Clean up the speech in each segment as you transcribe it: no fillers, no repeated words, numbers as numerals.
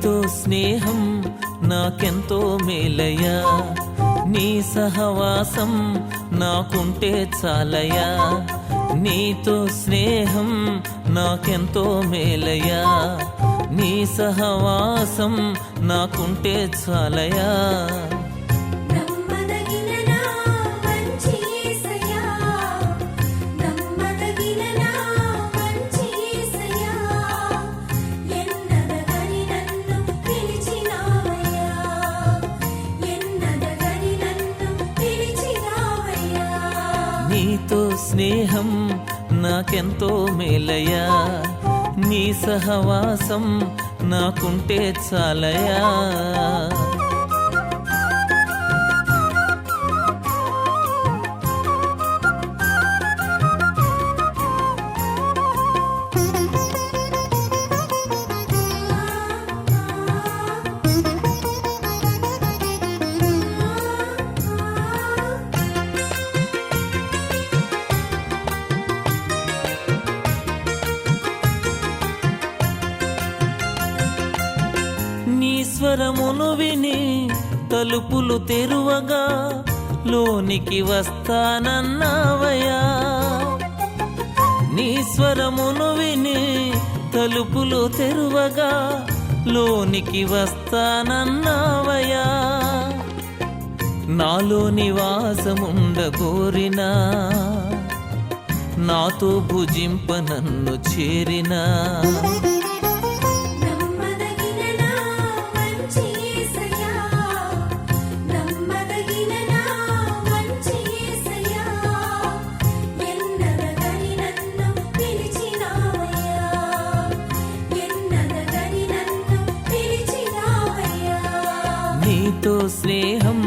నీతో స్నేహం నాకెంతో మేలయ్యా, నీ సహవాసం నాకుంటే చాలయ్యా. నీతో స్నేహం నాకెంతో మేలయ్యా, నీ సహవాసం నాకుంటే చాలయ్యా. నీతో స్నేహం నాకెంతో మేలయ్యా, నీ సహవాసం నాకుంటే చాలయ్యా. నీ స్వరమును విని తలుపులు తెరువగా లోనికి వస్తానన్నావయ్యా. నీ స్వరమును విని తలుపులు తెరువగా లోనికి వస్తానన్నావయ్యా. నాలో నివాసముండగోరినా, నాతో భుజింప నన్ను చేరినా, నీతో స్నేహం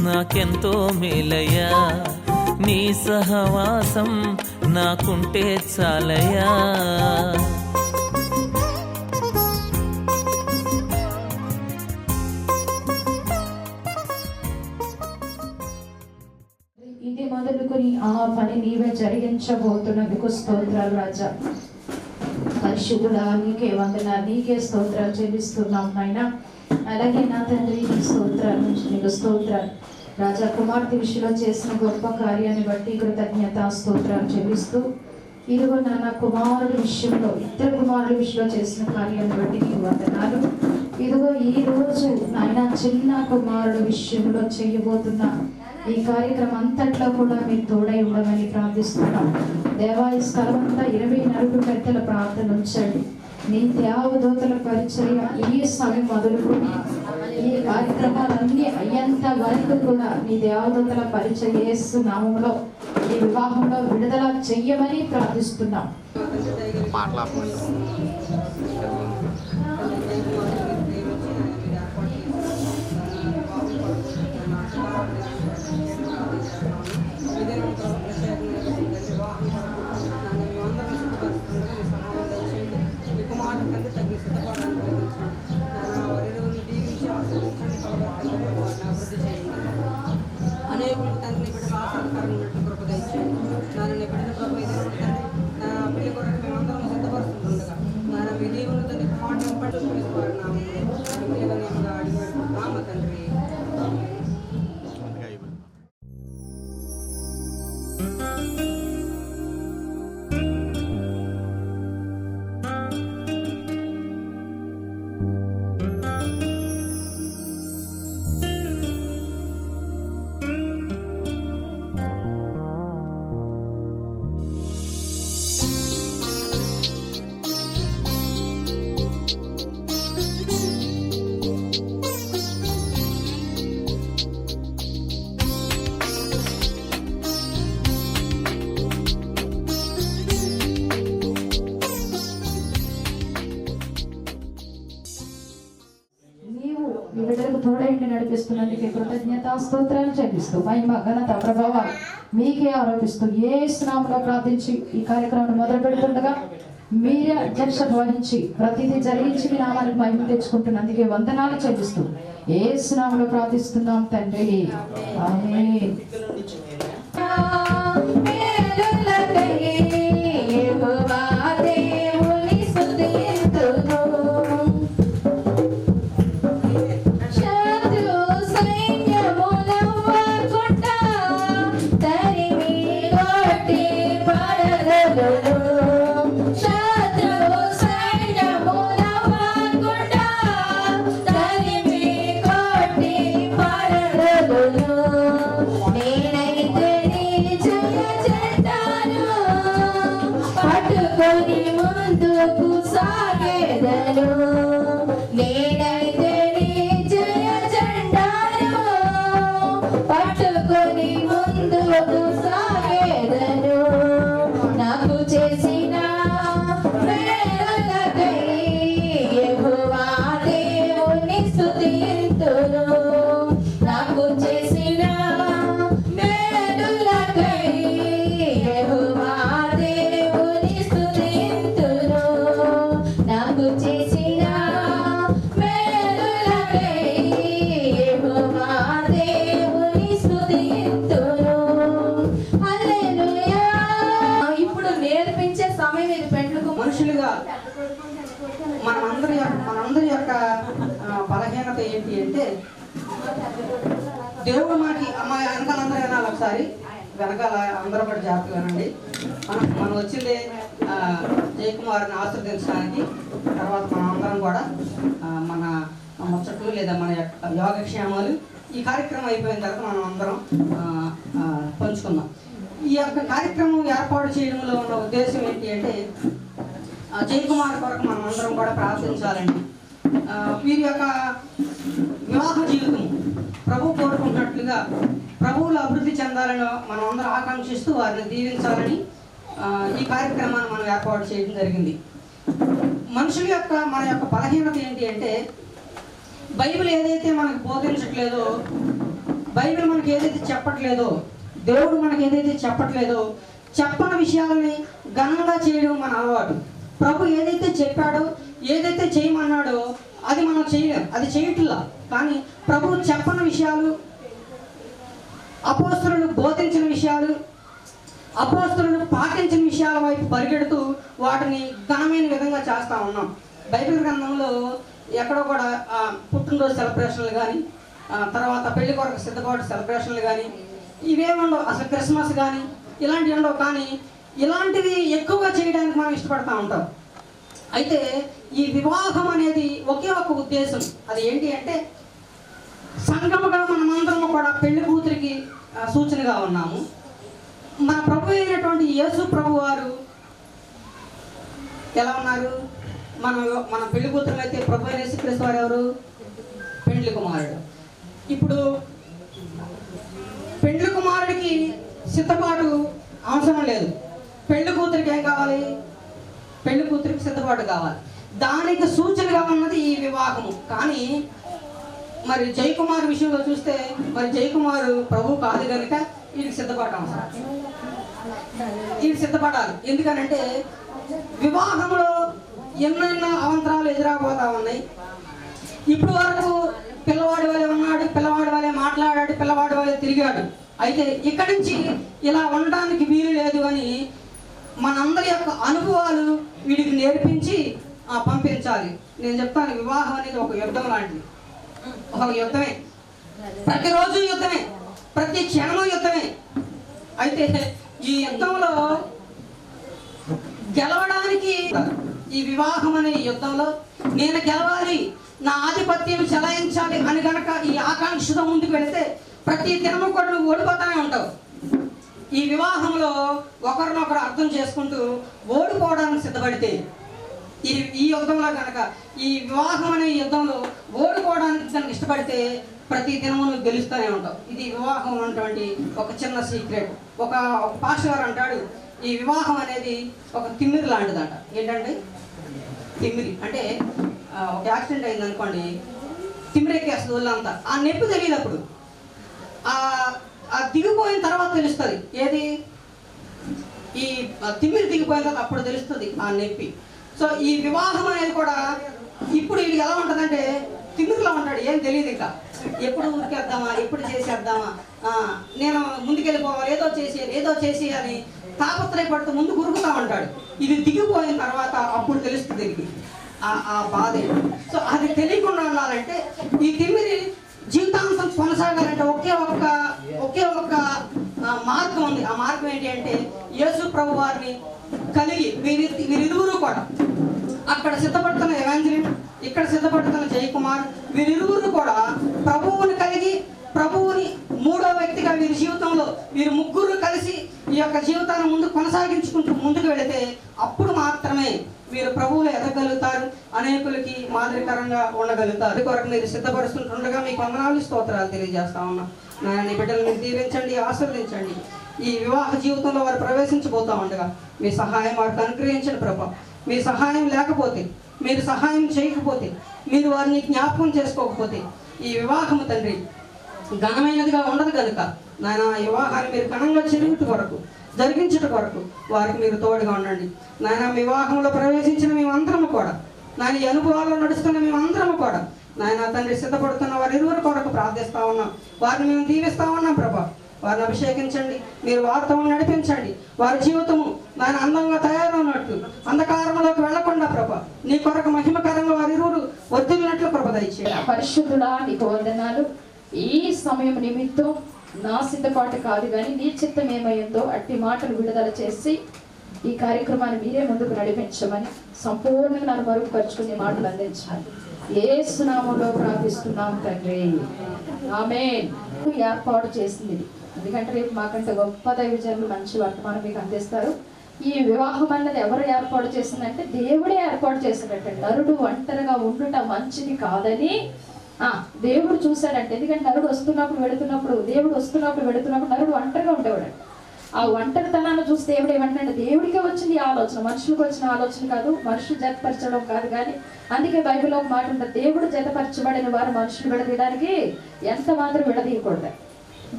నాకెంతో మేలయ్యా, నీ సహవాసం నాకుంటే చాలయ్యా. ఇది మొదలుకొని ఆ పని నీవే జరిగించబోతున్నందుకు స్తోత్రాలు రాజా. పరిశుద్ధుడా, నీకే వందనాలు, నీకే స్తోత్రాలు చెల్లిస్తున్నాం నాయనా. అలాగే నా తండ్రి, నీ స్తోత్రాలు, నీకు స్తోత్రాలు రాజా. కుమార్తె విషయంలో చేసిన గొప్ప కార్యాన్ని బట్టి కృతజ్ఞత స్తోత్రాలు చెల్లిస్తూ, ఇదిగో నాన్న కుమారుడు విషయంలో, ఇద్దరు కుమారుల విషయంలో చేసిన కార్యాన్ని బట్టి నీకు వందనాలు. ఇదిగో ఈ రోజు నాయన చిన్న కుమారుడు విషయంలో చేయబోతున్న ఈ కార్యక్రమం అంతట్లో కూడా మీరు తోడై ఉండమని ప్రార్థిస్తున్నాం దేవా. ఈ స్థలం అంతా 24 పెద్దల ప్రార్థన ఉంచండి. నీ దేవదూతల పరిచర్య ఈ సమయం మొదలుకొని ఈ కార్యక్రమాలన్నీ అయ్యేంత వరకు కూడా నీ దేవదూతల పరిచర్య యేసు నామములో ఈ వివాహంలో విడుదల చెయ్యమని ప్రార్థిస్తున్నాం. అనేకులకు తండ్రి బిడ్డ ఆసక్తికరమైనట్టు కృప దయచేయండి. నాన్న బిడ్డ ప్రభు నా పెళ్లి కొరకు మేమందరం సిద్ధపరుస్తుండగా నాన్న మీ దేవుని తండ్రి మాట పిల్లగా అడిగి పెట్టుకుంటాము తండ్రి. తోడైండి నడిపిస్తున్నందుకే కృతజ్ఞత స్తోత్రాలు చెల్లిస్తూ మహిమ ఘనత ప్రభావాలు మీకే ఆరోపిస్తూ యేసు నామములో ప్రార్థించి ఈ కార్యక్రమాన్ని మొదలు పెడుతుండగా మీరే అధ్యక్షత వహించి ప్రతిదీ జరిగించి మీ నామానికి మహిమ తెచ్చుకుంటున్నందుకే వందనాలు చెల్లిస్తూ యేసు నామములో ప్రార్థిస్తున్నాం తండ్రి, ఆమేన్. మనందరి యొక్క బలహీనత ఏంటి అంటే, దేవుడు మనకి అమ్మ వెనకాల అందరూ వినాలి ఒకసారి, వెనకాల అందరూ కూడా జాగ్రత్తగా వినండి. మనం వచ్చింది జయకుమార్ని ఆశీర్వదించడానికి. తర్వాత మనం అందరం కూడా మన ముచ్చట్లు లేదా మన యొక్క యోగక్షేమాలు ఈ కార్యక్రమం అయిపోయిన తర్వాత మనం అందరం పంచుకుందాం. ఈ యొక్క కార్యక్రమం ఏర్పాటు చేయడంలో ఉన్న ఉద్దేశం ఏంటి అంటే, జయకుమార్ కొరకు మనం అందరం కూడా ప్రార్థించాలండి. వీరి యొక్క వివాహ జీవితం ప్రభు కోరుకుంటున్నట్లుగా ప్రభువులు అభివృద్ధి చెందాలని మనం అందరం ఆకాంక్షిస్తూ వారిని దీవించాలని ఈ కార్యక్రమాన్ని మనం ఏర్పాటు చేయడం జరిగింది. మనుషుల యొక్క మన యొక్క బలహీనత ఏంటి అంటే, బైబిల్ ఏదైతే మనకు బోధించట్లేదో, బైబిల్ మనకి ఏదైతే చెప్పట్లేదో, దేవుడు మనకి ఏదైతే చెప్పట్లేదో, చెప్పని విషయాలని ఘనంగా చేయడం మన అలవాటు. ప్రభు ఏదైతే చెప్పాడో, ఏదైతే చేయమన్నాడో అది మనం చేయలేం, అది చేయట్లా. కానీ ప్రభు చెప్పని విషయాలు, అపోస్తలులు బోధించిన విషయాలు, అపోస్తలులు పాటించిన విషయాల వైపు పరిగెడుతూ వాటిని ఘనమైన విధంగా చేస్తూ ఉన్నాం. బైబిల్ గ్రంథంలో ఎక్కడో కూడా పుట్టినరోజు సెలబ్రేషన్లు కానీ, తర్వాత పెళ్లి కొరకు సిద్ధపాటు సెలబ్రేషన్లు కానీ ఇవేముండవు. అసలు క్రిస్మస్ కానీ ఇలాంటివి ఉండవు. కానీ ఇలాంటివి ఎక్కువగా చేయడానికి మనం ఇష్టపడతా ఉంటాం. అయితే ఈ వివాహం అనేది ఒకే ఒక ఉద్దేశం. అది ఏంటి అంటే, సంఘముగా మనమందరము కూడా పెళ్లి కూతురికి సూచనగా ఉన్నాము. మన ప్రభు అయినటువంటి యేసు ప్రభు వారు ఎలా ఉన్నారు? మన పెళ్లి కూతురు అయితే ప్రభు అయిన యేసుక్రీస్తు వారు ఎవరు? పెండ్లి కుమారుడు. ఇప్పుడు పెండ్లి కుమారుడికి సిద్ధపాటు అవసరం లేదు. పెళ్లి కూతురికి ఏం కావాలి? పెళ్లి కూతురికి సిద్ధపాటు కావాలి. దానికి సూచనగా ఉన్నది ఈ వివాహము. కానీ మరి జయకుమార్ విషయంలో చూస్తే, మరి జయకుమార్ ప్రభు కాదు కనుక వీడికి సిద్ధపాటు అవసరం. వీడికి సిద్ధపడాలి. ఎందుకనంటే వివాహంలో ఎన్నెన్నో అవంతరాలు ఎదురాపోతా ఉన్నాయి. ఇప్పుడు వరకు పిల్లవాడి వలె ఉన్నాడు, పిల్లవాడి వలె మాట్లాడాడు, పిల్లవాడి వలె తిరిగాడు. అయితే ఇక్కడి నుంచి ఇలా ఉండడానికి వీలు లేదు అని మనందరి యొక్క అనుభవాలు వీడికి నేర్పించి పంపించాలి. నేను చెప్తాను, వివాహం అనేది ఒక యుద్ధం లాంటిది. ఒక యుద్ధమే, ప్రతిరోజు యుద్ధమే, ప్రతి క్షణము యుద్ధమే. అయితే ఈ యుద్ధంలో గెలవడానికి, ఈ వివాహం అనే యుద్ధంలో నేను గెలవాలి, నా ఆధిపత్యం చెలాయించాలి అని కనుక ఈ ఆకాంక్షతో ముందుకు వెళితే ప్రతి దినము కూడా నువ్వు ఓడిపోతానే ఉంటావు. ఈ వివాహంలో ఒకరినొకరు అర్థం చేసుకుంటూ ఓడిపోవడానికి సిద్ధపడితే, ఈ యుద్ధంలో కనుక, ఈ వివాహం అనే యుద్ధంలో ఓడిపోవడానికి కనుక ఇష్టపడితే ప్రతి దినము నువ్వు గెలుస్తూనే ఉంటావు. ఇది వివాహం ఉన్నటువంటి ఒక చిన్న సీక్రెట్. ఒక పాస్టర్ గారు అంటాడు, ఈ వివాహం అనేది ఒక తిమ్మిరి లాంటిదంట. ఏంటంటే తిమ్మిరి అంటే, ఒక యాక్సిడెంట్ అయింది అనుకోండి, తిమ్మిరెక్కేస్తుంది ఒళ్ళంతా. ఆ నొప్పి తెలియదు అప్పుడు, ఆ దిగిపోయిన తర్వాత తెలుస్తుంది. ఏది? ఈ తిమ్మిరి దిగిపోయిన తర్వాత అప్పుడు తెలుస్తుంది ఆ నొప్పి. సో ఈ వివాహం అనేది కూడా ఇప్పుడు వీడికి ఎలా ఉంటుందంటే, తిమ్మిరిలో ఉంటాడు, ఏం తెలియదు. ఇంకా ఎప్పుడు ఊరికేద్దామా, ఎప్పుడు చేసేద్దామా, నేను ముందుకెళ్ళిపోవాలి, ఏదో చేసి అని తాపత్రయపడుతూ ముందు గురుకుతా ఉంటాడు. ఇది దిగిపోయిన తర్వాత అప్పుడు తెలుస్తుంది దీనికి ఆ బాధ. సో అది తెలియకుండా ఉండాలంటే, ఈ తిమ్మిరి జీవితాంతం కొనసాగాలంటే ఒకే ఒక్క మార్గం ఉంది. ఆ మార్గం ఏంటి అంటే, యేసు ప్రభు వారిని కలిగి వీరిరువురు కూడా, అక్కడ సిద్ధపడుతున్న ఎవాంజలిన్, ఇక్కడ సిద్ధపడుతున్న జయకుమార్, వీరిరువురు కూడా ప్రభువుని కలిగి, ప్రభువుని మూడో వ్యక్తిగా వీరి జీవితంలో వీరు ముగ్గురు కలిసి ఈ యొక్క జీవితాన్ని ముందు కొనసాగించుకుంటూ ముందుకు వెళితే అప్పుడు మాత్రమే మీరు ప్రభువులు ఎదగలుగుతారు, అనేకులకి మాదిరికరంగా ఉండగలుగుతారు. కొరకు మీరు సిద్ధపరుస్తుండగా మీకు వందనాలు, స్తోత్రాలు తెలియజేస్తా ఉన్నాం. నీ బిడ్డలు మీరు దీవించండి, ఆశీర్వదించండి. ఈ వివాహ జీవితంలో వారు ప్రవేశించబోతా ఉండగా మీ సహాయం వారికి అనుగ్రహించండి ప్రభా. మీ సహాయం లేకపోతే, మీరు సహాయం చేయకపోతే, మీరు వారిని జ్ఞాపకం చేసుకోకపోతే ఈ వివాహము తండ్రి ఘనమైనదిగా ఉండదు కనుక నాయన, వివాహాన్ని మీరు ఘనంగా జరిగించుట కొరకు వారికి మీరు తోడుగా ఉండండి నాయన. వివాహంలో ప్రవేశించిన మేమందరము కూడా, నాయన ఈ అనుభవాల్లో నడుస్తున్న మేమందరము కూడా నాయన తండ్రి సిద్ధపడుతున్న వారి ఇరువురు కొరకు ప్రార్థిస్తా ఉన్నాం. వారిని మేము దీవిస్తా ఉన్నాం ప్రభా. వారిని అభిషేకించండి, మీరు వారితో నడిపించండి. వారి జీవితము నాయన అందంగా తయారవునట్టు, అంధకారంలోకి వెళ్లకుండా నీ కొరకు మహిమకరంగా వారిరువురు వర్ధిల్లినట్లు కృప దయచేయండి. పరిశుద్ధుడా నీకు వందనాలు. ఈ సమయం నిమిత్తం నా సిద్ధపాటు కాదు కానీ నీ చిత్తం ఏమైందో అట్టి మాటలు విడుదల చేసి ఈ కార్యక్రమాన్ని మీరే ముందుకు నడిపించమని సంపూర్ణంగా నన్ను మరుగుపరుచుకుని మాటలు అందించాలి. యేసు నామములో ప్రార్థిస్తున్నాం తండ్రి, ఆమేన్. ఏర్పాటు చేసింది ఇది. ఎందుకంటే రేపు మాకంటే గొప్ప దైవజనులు మంచి వర్తమానం మీకు అందిస్తారు. ఈ వివాహం అన్నది ఎవరు ఏర్పాటు చేసిందంటే దేవుడే ఏర్పాటు చేసినట్టు. నరుడు ఒంటరిగా ఉండుట మంచిది కాదని దేవుడు చూశాడంటే. ఎందుకంటే నరుడు వస్తున్నప్పుడు వెళుతున్నప్పుడు నరుడు ఒంటరిగా ఉండేవాడు. ఆ ఒంటరితనాన్ని చూసి దేవుడు ఏమంటాడు, దేవుడికే వచ్చింది ఆలోచన, మనుషులకు వచ్చిన ఆలోచన కాదు, మనుషులు జతపరచడం కాదు. కానీ అందుకే బైబిల్లో ఒక మాట ఉంటుంది, దేవుడు జతపరచబడిన వారు మనుషులు విడదీయడానికి ఎంత మాత్రం విడదీయకూడదు.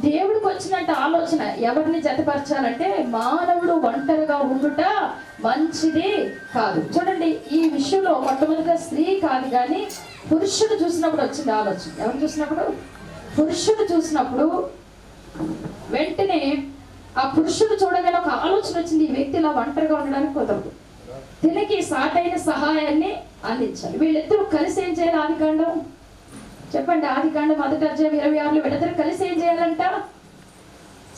దేవుడికి వచ్చినట్టు ఆలోచన ఎవరిని జతపరచాలంటే మానవుడు ఒంటరిగా ఉండుట మంచిది కాదు. చూడండి, ఈ విషయంలో మొట్టమొదటిగా స్త్రీ కాదు కానీ పురుషుడు చూసినప్పుడు వచ్చింది ఆలోచన. ఎవరు చూసినప్పుడు? పురుషుడు చూసినప్పుడు వెంటనే ఆ పురుషుడు చూడగానే ఒక ఆలోచన వచ్చింది, ఈ వ్యక్తి ఇలా ఒంటరిగా ఉండడానికి కుదరదు, దీనికి సాటైన సహాయాన్ని అందించాలి. వీళ్ళిద్దరూ కలిసి ఏం చేయాలి? ఆదికాండం చెప్పండి, ఆదికాండం 1:26 వీళ్ళిద్దరూ కలిసి ఏం చేయాలంట?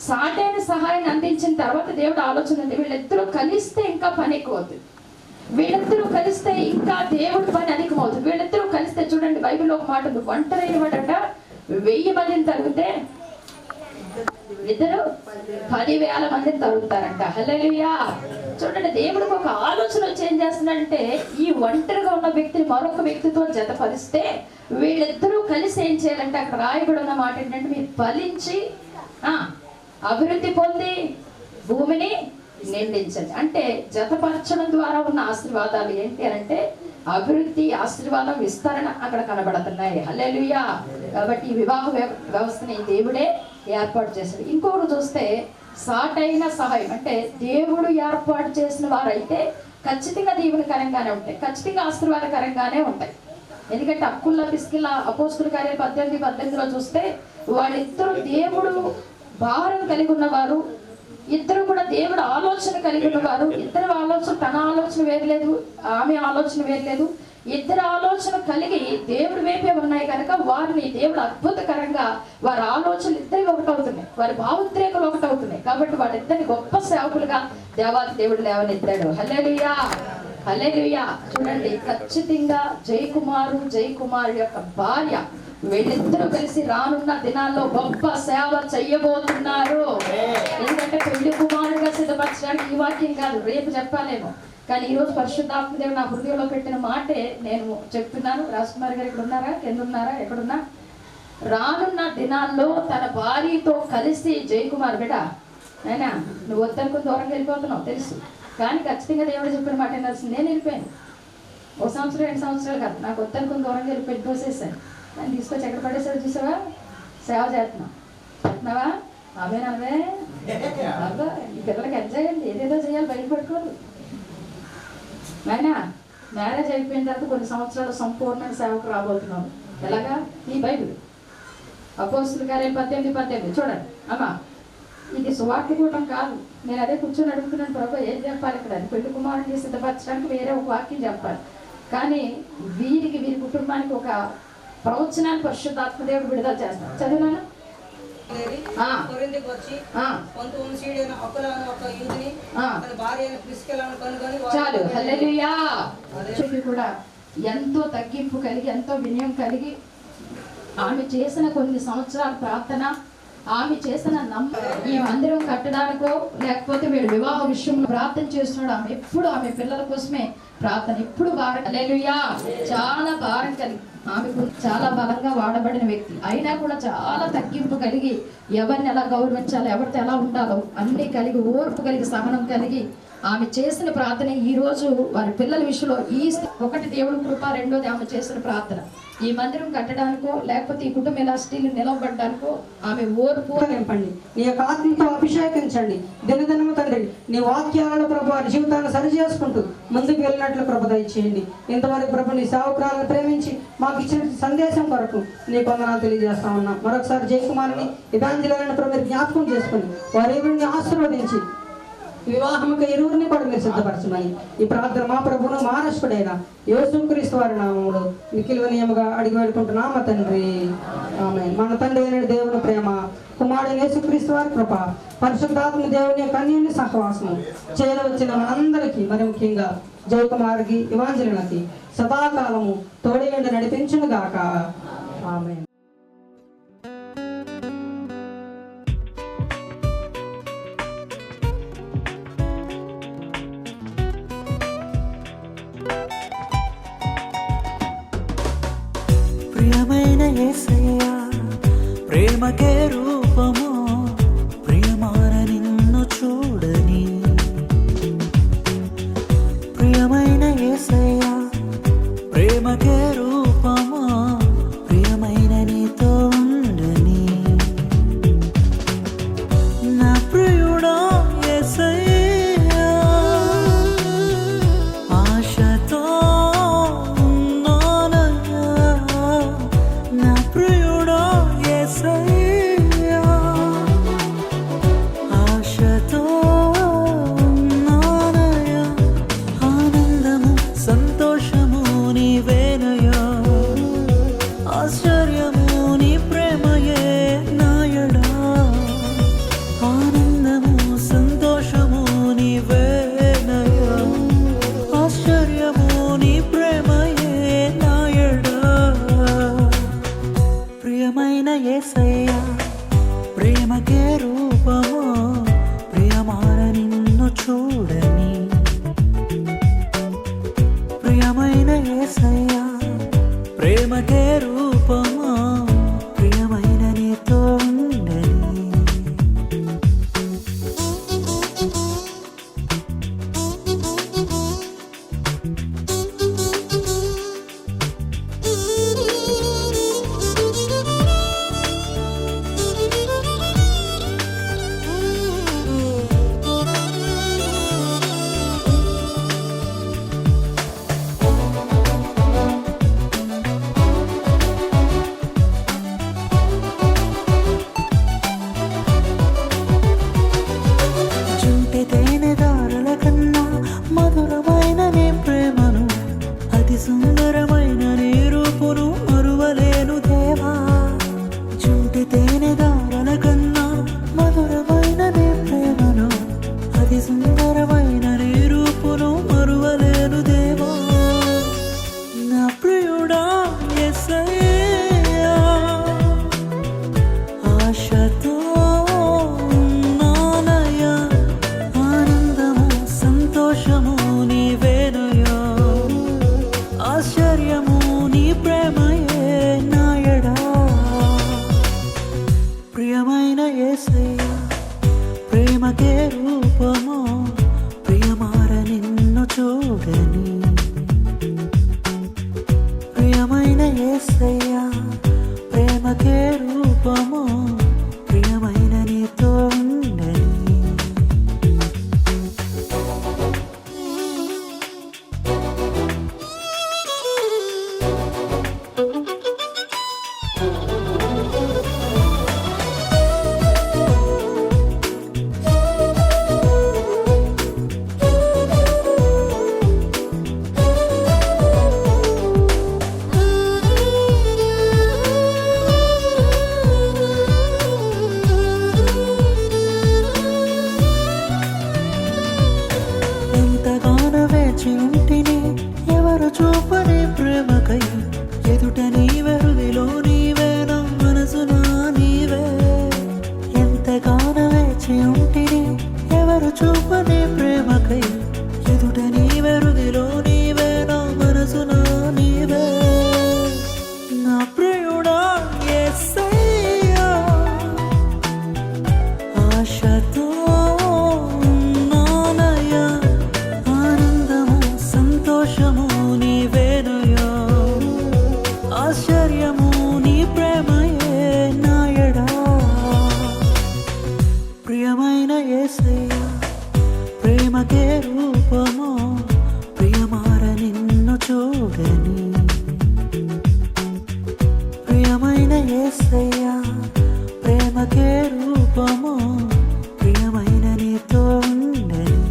సాటైన సహాయాన్ని అందించిన తర్వాత దేవుడు ఆలోచన ఉంది, వీళ్ళిద్దరూ కలిస్తే ఇంకా పని ఎక్కువ అవుతుంది, వీళ్ళిద్దరూ కలిస్తే ఇంకా దేవుడి పని అధికమవుతుంది. వీళ్ళిద్దరూ కలిస్తే చూడండి, బైబిల్లో ఒక మాట ఉంది, ఒంటరైన వాడట 1000 మందిని తగ్గితే ఇద్దరు 10,000 మందిని తరుగుతారంట. హల్లెలూయా. చూడండి, దేవుడికి ఒక ఆలోచన వచ్చి ఏం చేస్తున్నాడంటే, ఈ ఒంటరిగా ఉన్న వ్యక్తిని మరొక వ్యక్తితో జతపరిస్తే వీళ్ళిద్దరూ కలిసి ఏం చేయాలంటే, అక్కడ రాయబడి ఉన్న మాట ఏంటంటే, మీరు ఫలించి అభివృద్ధి పొంది భూమిని నిండించండి. అంటే జతపరచడం ద్వారా ఉన్న ఆశీర్వాదాలు ఏంటి అంటే, అభివృద్ధి, ఆశీర్వాదం, విస్తరణ అక్కడ కనబడుతున్నాయి. హల్లెలూయా. కాబట్టి ఈ వివాహ వ్యవస్థని దేవుడే ఏర్పాటు చేశాడు. ఇంకొకటి చూస్తే సాటైన సహాయం అంటే దేవుడు ఏర్పాటు చేసిన వారైతే ఖచ్చితంగా దీవెనకరంగానే ఉంటాయి, ఖచ్చితంగా ఆశీర్వాదకరంగానే ఉంటాయి. ఎందుకంటే అక్కుల్లా పిస్కిల్లా అపోస్తుల కార్యాలు 18:18 చూస్తే వాళ్ళిద్దరూ దేవుడు భారం కలిగి ఉన్నవారు, ఇద్దరు కూడా దేవుడు ఆలోచన కలిగి ఉన్నవారు. ఇద్దరు ఆలోచన, తన ఆలోచన వేరలేదు, ఆమె ఆలోచన వేరలేదు, ఇద్దరు ఆలోచన కలిగి దేవుడి వైపే ఉన్నాయి కనుక వారిని దేవుడు అద్భుతకరంగా, వారి ఆలోచనలు ఇద్దరికి ఒకటవుతున్నాయి, వారి భావోద్రేకాలు ఒకటవుతున్నాయి. కాబట్టి వారిద్దరిని గొప్ప సేవకులుగా దేవాది దేవుడు లేవనెత్తాడు. హల్లెలూయా, హల్లెలూయా. చూడండి, ఖచ్చితంగా జయకుమారు యొక్క భార్య వీళ్ళిద్దరూ కలిసి రానున్న దినాల్లో గొప్ప సేవ చెయ్యబోతున్నారు. ఎందుకంటే పెళ్లి కుమారుడుగా సిద్ధపరచడానికి ఈ వాక్యం కాదు, రేపు చెప్పాలేమో, కానీ ఈరోజు పరిశుద్ధాత్మదేవుడు నా హృదయంలో పెట్టిన మాటే నేను చెప్తున్నాను. రాజకుమారి గారు ఇక్కడ ఉన్నారా? కింద ఉన్నారా? ఎక్కడున్నా? రానున్న దినాల్లో తన భార్యతో కలిసి జయకుమార్ బిడ్డ, అయినా నువ్వు వద్దనుకుని దూరంగా వెళ్ళిపోతున్నావు తెలుసు, కానీ ఖచ్చితంగా దేవుడు చెప్పిన మాట వినాల్సింది. నేను వెళ్ళిపోయాను, 1 సంవత్సరం 2 సంవత్సరాలు కాదు, నాకు వద్దనుకుని దూరంగా వెళ్ళిపోయి పోసేసాను, నన్ను తీసుకొచ్చి ఎక్కడ పడేసారు చూసావా? సేవ చేస్తున్నావా? అవే అబ్బా, ఈ పిల్లలకి ఎంజాయ్ అండి, ఏదేదో చేయాలి, బయటపడుకోరు. అయినా మ్యారేజ్ అయిపోయిన తర్వాత కొన్ని సంవత్సరాలు సంపూర్ణ సేవకు రాబోతున్నాను. ఎలాగా? ఈ బైబిల్ అపోస్తుల కార్యాలు 18:18 చూడండి. అమ్మా, ఇది సువార్త కూటం కాదు, నేను అదే కూర్చొని అడుగుతున్నాను, ప్రభు ఏం చెప్పాలి ఇక్కడ? పెళ్లి కుమారుడిని సిద్ధపరచడానికి వేరే ఒక వాక్యం చెప్పాలి, కానీ వీరి కుటుంబానికి ఒక ప్రవచనాన్ని పరిశుద్ధాత్మదేవుడు విడుదల చేస్తాను. చదివాను చాలు. హల్లెలూయా. కూడా ఎంతో తగ్గింపు కలిగి, ఎంతో వినయం కలిగి, ఆమె చేసిన కొన్ని సంవత్సరాల ప్రార్థన, ఆమె చేసిన ఈ మందిరం కట్టడానికో లేకపోతే వీడు వివాహ విషయంలో ప్రార్థన చేస్తున్నాడు. ఆమె ఎప్పుడు ఆమె పిల్లల కోసమే ప్రార్థన, ఎప్పుడు భారం. హల్లెలూయా. చాలా భారం కలిగి, ఆమెకు చాలా బలంగా వాడబడిన వ్యక్తి అయినా కూడా చాలా తగ్గింపు కలిగి, ఎవరిని ఎలా గౌరవించాలో, ఎవరితో ఎలా ఉండాలో అన్ని కలిగి, ఓర్పు కలిగి, సహనం కలిగి ఆమె చేసిన ప్రార్థన ఈ రోజు వారి పిల్లల విషయంలో ఒకటి దేవుడు కృప, రెండోది ఆమె చేసిన ప్రార్థన ఈ మందిరం కట్టడానికో లేకపోతే ఈ కుటుంబం ఎలా స్టీల్ నిలవబడ్డానికో ఆమె ఓర్పు నింపండి. నీ యొక్క ఆత్మతో అభిషేకించండి దినదినము తండ్రి. నీ వాక్యాలను ప్రభు వారి జీవితాన్ని సరి చేసుకుంటూ ముందుకు వెళ్ళినట్లు ప్రభు దయచేయండి. ఇంతవరకు ప్రభు నీ సేవకురాలను ప్రేమించి మాకు ఇచ్చిన సందేశం కొరకు నీ వందనాలు తెలియజేస్తా ఉన్నాం. మరొకసారి జయకుమారిని ఇవాంజలిలను ప్రభు జ్ఞాపకం చేసుకుని వారి ఆశీర్వదించి వివాహముకు ఇరువురిని కూడా మీరు సిద్ధపరచమని ఈ ప్రార్థన మా ప్రభువును మహారాష్ట్రుడైన యేసుక్రీస్తు వారి నామములో మిక్కిలి వినయముగా అడిగి వేడుకుంటున్నాం మా తండ్రి ఆమేన్. మన తండ్రి అయిన దేవుని ప్రేమ, కుమారుడు యేసుక్రీస్తు వారి కృప, పరిశుద్ధాత్మ దేవుని యొక్క అన్యోన్య సహవాసము చేయవచ్చిన మనందరికీ, మరి ముఖ్యంగా జయకుమార్కి ఇవాంజలినకి సదాకాలము తోడేండి నడిపించును గాక. ఆమేన్. ప్రియమైన యేసయ్యా, ప్రేమకే రూపము, ప్రియమాన నిన్ను చూడని. ప్రియమైన యేసయ్యా, ప్రేమకే రూపము, ప్రియమైన నీతో ఉండని. నా ప్రియుడా యేసయ్యా, ఆశతో ఉన్నానయ్యా. నా ప్రియుడా యేసయ్యా, ఆశతో ఉన్నానయ్యా. ఆనందము సంతోషము నీవేనయ్యా, ఆశ్చర్యము నీ ప్రేమయే నాయడా. ఆనందము సంతోషము నీవేనయ్యా, ఆశ్చర్యము నీ ప్రేమయే నాయడా. ప్రియమైన యేసయ్యా, ప్రేమకే రూపము, ప్రియమాన నిన్ను చూడని. ప్రియమైన యేసయ్యా, ప్రేమకే రూపము, ప్రియమైన నీతో ఉండని. జుంటి తేనెదారుల కన్నా మధురమైన నీ ప్రేమను, అతి సుందరమైన నీ రూపును మరువలేను దేవా. జుంటి తేనెదారుల కన్నా మధురమైన నీ ప్రేమను, అతి సుందరమైన నీ రూపును మరువలేను దేవా. నా ప్రియుడా యేసయ్యా, ఆశతో ఉన్నానయ్యా. ఆనందము సంతోషము నీవేనయ్యా, ఆశ్చర్యము నీ ప్రేమయే నాయడా. ప్రియమైన యేసయ్యా, ప్రేమకే రూపము, ప్రియమార నిన్ను చూడని. ప్రియమైన యేసయ్యా, ప్రేమకే రూపము, ప్రియమైన నీతో ఉండని. ఎంతగానో వేచి ఉంటిని ఎవరు చూపని ప్రేమకై, ఎదుట నీవే హృదిలో నీవే నా మనసునా నీవే. ఎంతగానో వేచి ఉంటిని ఎవరు చూపని ప్రేమకై, ఎదుట నీవే హృదిలో నీవే నా మనసునా నీవే. నా ప్రియుడా యేసయ్యా, ఆశతో ఉన్నానయ్యా. ఆనందము సంతోషము నీవేనయ్యా, ఆశ్చర్యము నీ ప్రేమయే నాయడా. ప్రియమైన యేసయ్యా, ప్రేమకే రూపము, ప్రియమార నిన్ను చూడని. ప్రియమైన యేసయ్యా, ప్రేమకే రూపము, ప్రియమైన నీతో ఉండని.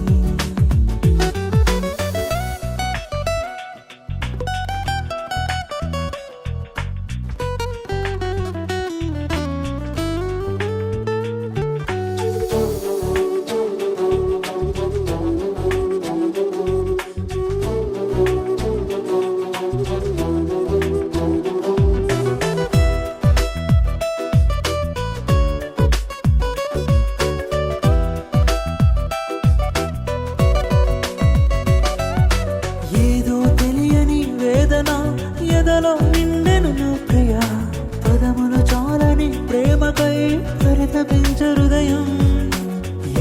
పరితపించు హృదయం.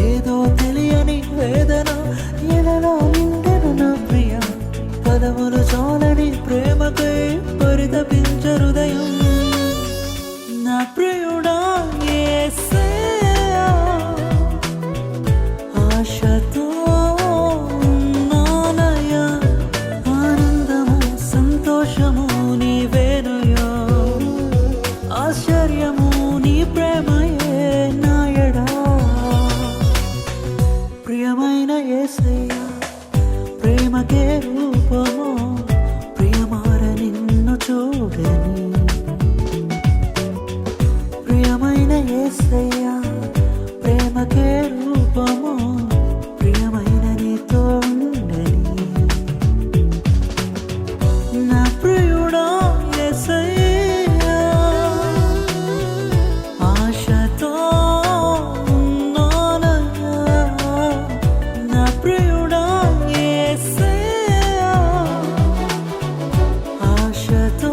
ఏదో తెలియని వేదన ఎలలో నిండెను నా ప్రియ. పదములు చాలని ప్రేమకై పరితపించు హృదయం. నా ప్రియుడా యేసయ్యా, ఆశతో ఉన్నానయ్యా. ఆనందము సంతోషము నీవేనయ్యా. ఆశ్చర్యము నీ ప్రేమయే నాయడా. ప్రియమైన యేసయ్యా, ప్రేమకే రూపము ప్రియమార నిన్ను చూడని. ప్రియమైన యేసయ్యా, ప్రేమకే రూపము ప్రియమైన నీతో ఉండని. నా ప్రియుడా యేసయ్యా, ఆశతో ఉన్నానయ్యా. నా ప్రియుడా యేసయ్యా, ఆశతో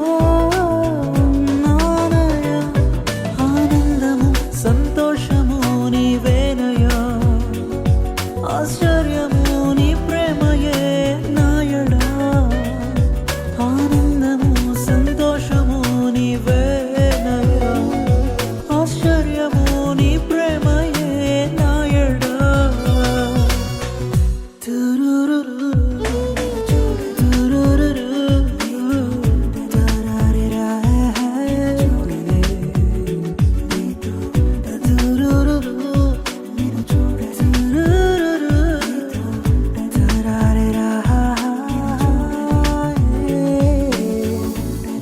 ఉన్నానయ్యా. ఆనందము సంతోషము నీవేనయ్యా. ఆశ్చర్యము నీ ప్రేమయే నాయడా. ఆనందము సంతోషము నీవేనయ్యా. ఆశ్చర్యము నీ ప్రేమయే నాయడా. తురురురు, తురురురు, తరారిరా, తురురురు, తురురురు, తరారిరా.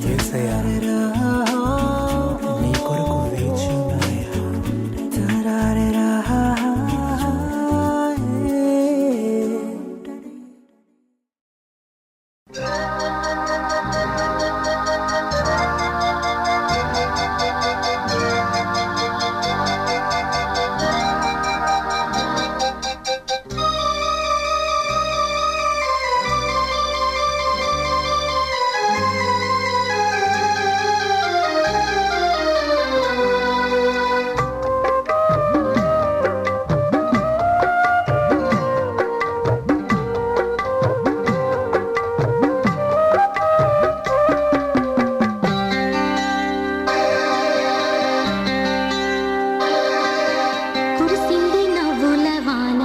యేసయ్యా, నీ కొరకు వేచి ఉన్నానయ్యా. తరారిరా. కురిసింది నవ్వుల వాన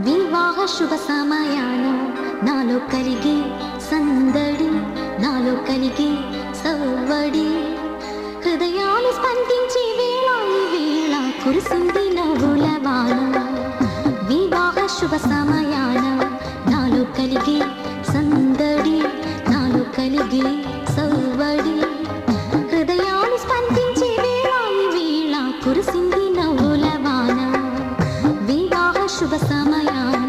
వివాహ శుభ సమయాన. నాలో కలిగి సందడి, నాలో కలిగి సవ్వడి. హృదయాలు స్పందించే వేళ ఈ వేళ. కురిసింది నవ్వుల వాన వివాహ శుభ సమయాన. నాలో కలిగి సందడి, నాలో కలిగి సవ్వడి. హృదయాలు స్పందించే వేళ ఈ వేళ. కురిసింది నవ్వుల వాన వివాహ శుభ సమయాన.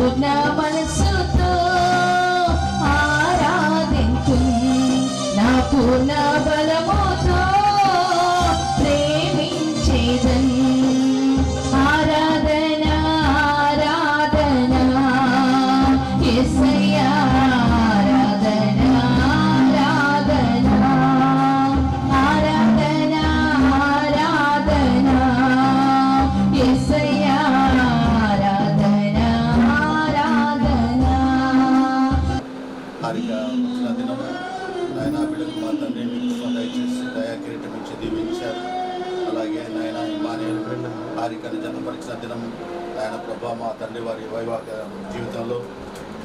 పూర్ణ మనసుతో ఆరాధించు, నా పూర్ణ బలముతో ప్రేమించేదన్. ఆరాధన ఆరాధన యేసయ్యా, ఆరాధన ఆరాధన ఆరాధన ఆరాధన యేసయ్యా, ఆరాధన ఆరాధన. హారిక వచ్చిన దినం నాయన బిడ్డకు మా తండ్రి మీకు దయచేసి దయా కిరీటం ఇచ్చి దీవించారు. అలాగే నాయన ఇమానుయేల్ హారికను జన్మపరిచిన దినం నాయన ప్రభా మా తండ్రి వారి వైవాహిక జీవితంలో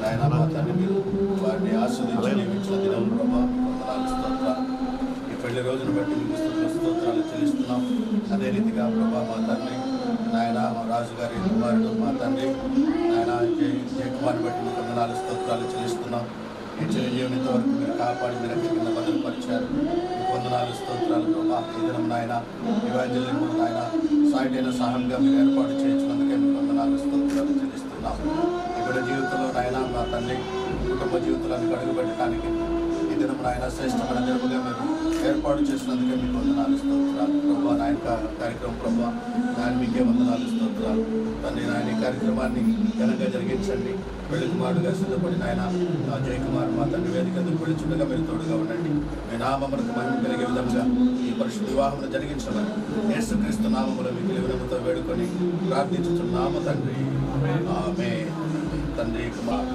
నాయన మా తండ్రి మీరు వారిని ఆస్వాదించి దీవించిన దినం ప్రభా వందనాలు స్తోత్రాలు. ఈ పెళ్లి రోజును బట్టి మీకు స్తోత్రాలు చెల్లిస్తున్నాం. అదే రీతిగా ప్రభా మా తండ్రి నాయన మా రాజుగారి కుమారుడు మా తండ్రి నాయన జయకుమార్ని బట్టి మీకు వందనాలు స్తోత్రాలు చెల్లిస్తున్నాం. ఈ చిరంజీవుని ఇంతవరకు మీరు కాపాడి మీరు కింద భద్రపరిచారు. మీకు వందనాలు స్తోత్రాలు ప్రభా. ఈ దినం నాయన ఇవాంజలిజం నాయన సాయిటైన సహాయంగా మీరు ఏర్పాటు చేయించినందుకే మీకు వందనాలు స్తోత్రాలు చెల్లిస్తున్నాం. ఇక్కడ జీవితంలో నాయన మా తండ్రి కుటుంబ జీవితాలను అడుగుపెట్టడానికి ఈ దినం నాయన శ్రేష్టమైన దినముగా మీరు ఏర్పాటు చేసినందుకే మీకు వందనాలు స్తోత్రాలు ప్రభా. నాయన కార్యక్రమం ప్రభా నాయన మీకే వందనాలు స్తోత్రాలు తండ్రి. నాయన ఈ కార్యక్రమాన్ని ఘనంగా జరిగించండి. పెళ్లి కుమారుడుగా సిద్ధపడి నాయన జయకుమార్ మా తండ్రి వేదిక పెళ్లిచుండగా మీరు తోడుగా ఉండండి. మీ నామములకు మహిమ కలిగే విధంగా ఈ పరిశుద్ధ వివాహం జరిగించమని యేసుక్రీస్తు నామములో మీకు వినముతో వేడుకొని ప్రార్థించుచున్నాము తండ్రి. ఆమేన్. తండ్రి కుమార్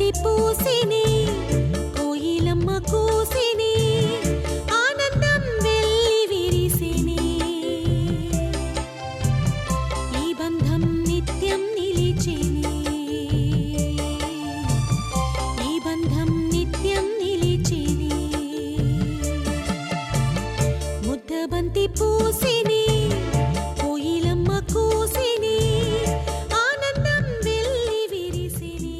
బంతి పూసిని కోయిలమ్మ కూసిని ఆనందం వెళ్ళి విరిసిని ఈ బంధం నిత్యం నిలిచిని ఈ బంధం నిత్యం నిలిచిని ముద్ద బంతి పూసిని కోయిలమ్మ కూసిని ఆనందం వెళ్ళి విరిసిని.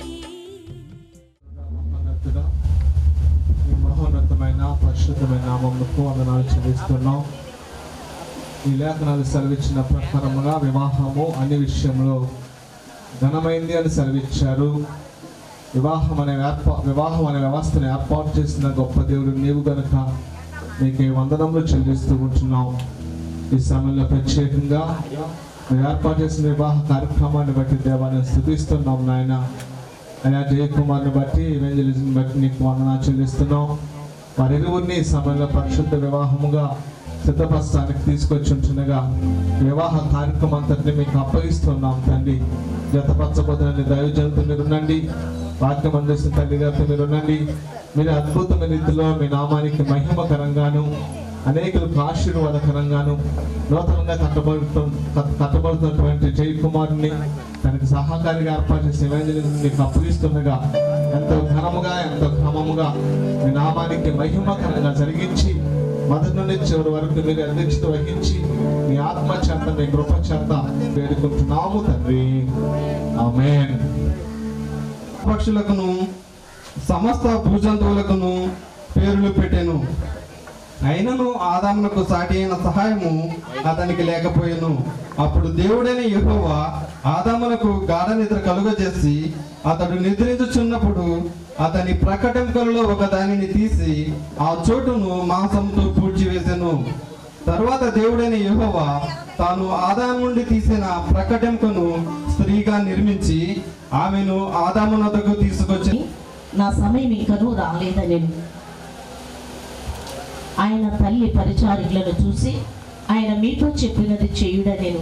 ఈ మహోన్నతమైన పరిశుద్ధమైన నామమునకు వందనాలు చెల్లిస్తున్నాం. ఈ లేఖనాలు సెలవిచ్చిన ప్రకారముగా వివాహము అన్ని విషయంలో ఘనమైంది అని సెలవిచ్చారు. వివాహం అనే వ్యవస్థను ఏర్పాటు చేసిన గొప్ప దేవుడు నీవు గనుక నీకు వందనములు చెల్లిస్తూ ఉంటున్నాం. ఈ సమయంలో ప్రత్యేకంగా మీరు ఏర్పాటు చేసిన వివాహ కార్యక్రమాన్ని బట్టి దేవాన్ని స్తుతిస్తున్నాం నాయన. అయా జయకుమార్ని బట్టి ఈవెంజలిజం బట్టి నీకు వందనాలు చెల్లిస్తున్నాం. వారిరువురిని ఈ సమయంలో పరిశుద్ధ వివాహముగా సిద్ధపరచడానికి తీసుకొచ్చి ఉంటుండగా వివాహ కార్యక్రమం అంతటిని మీకు అప్పగిస్తున్నాం తండ్రి. జతపరచబోతున్న దైవజనులతో మీరు ఉండండి, వాక్యం అందిస్తున్న తల్లి గారితో మీరు ఉండండి. మీరు అద్భుతమైన రీతిలో మీ నామానికి మహిమకరంగాను అనేకులకు ఆశీర్వాదకరంగాను నూతనంగా కట్టబడుతున్నటువంటి జయకుమారుని తనకి సహకారిగా ఏర్పాటు చేసిన ఈవెంజలిజం మీకు అప్పగిస్తుండగా ఎంతో ఘనముగా ఎంతో క్రమముగా మీ నామానికి మహిమకరంగా జరిగించి మొదటి నుండి చివరి వరకు మీరు అధ్యక్షత వహించి మీ ఆత్మ చేత మీ కృప చేత వేడుకుంటున్నాము తండ్రి. ఆమేన్. పక్షులకును సమస్త భూజంతువులకును పేర్లు పెట్టెను. అయినను ఆదామునకు సాటి అయిన సహాయము అతనికి లేకపోయెను. అప్పుడు దేవుడైన యెహోవా ఆదామునకు గాఢ నిద్ర కలుగజేసి అతడు నిద్రించుచున్నప్పుడు అతని ప్రకటెంకలలో ఒక దానిని తీసి ఆ చోటును మాంసంతో పూడ్చివేసెను. తరువాత దేవుడైన యెహోవా తాను ఆదాము నుండి తీసిన ప్రకటెంకను స్త్రీగా నిర్మించి ఆమెను ఆదాము వద్దకు తీసుకొచ్చి నా సమయం ఇంకనూ రాలేదని ఆయన తల్లి పరిచారికులను చూసి ఆయన మీతో చెప్పినది చేయుడనెను.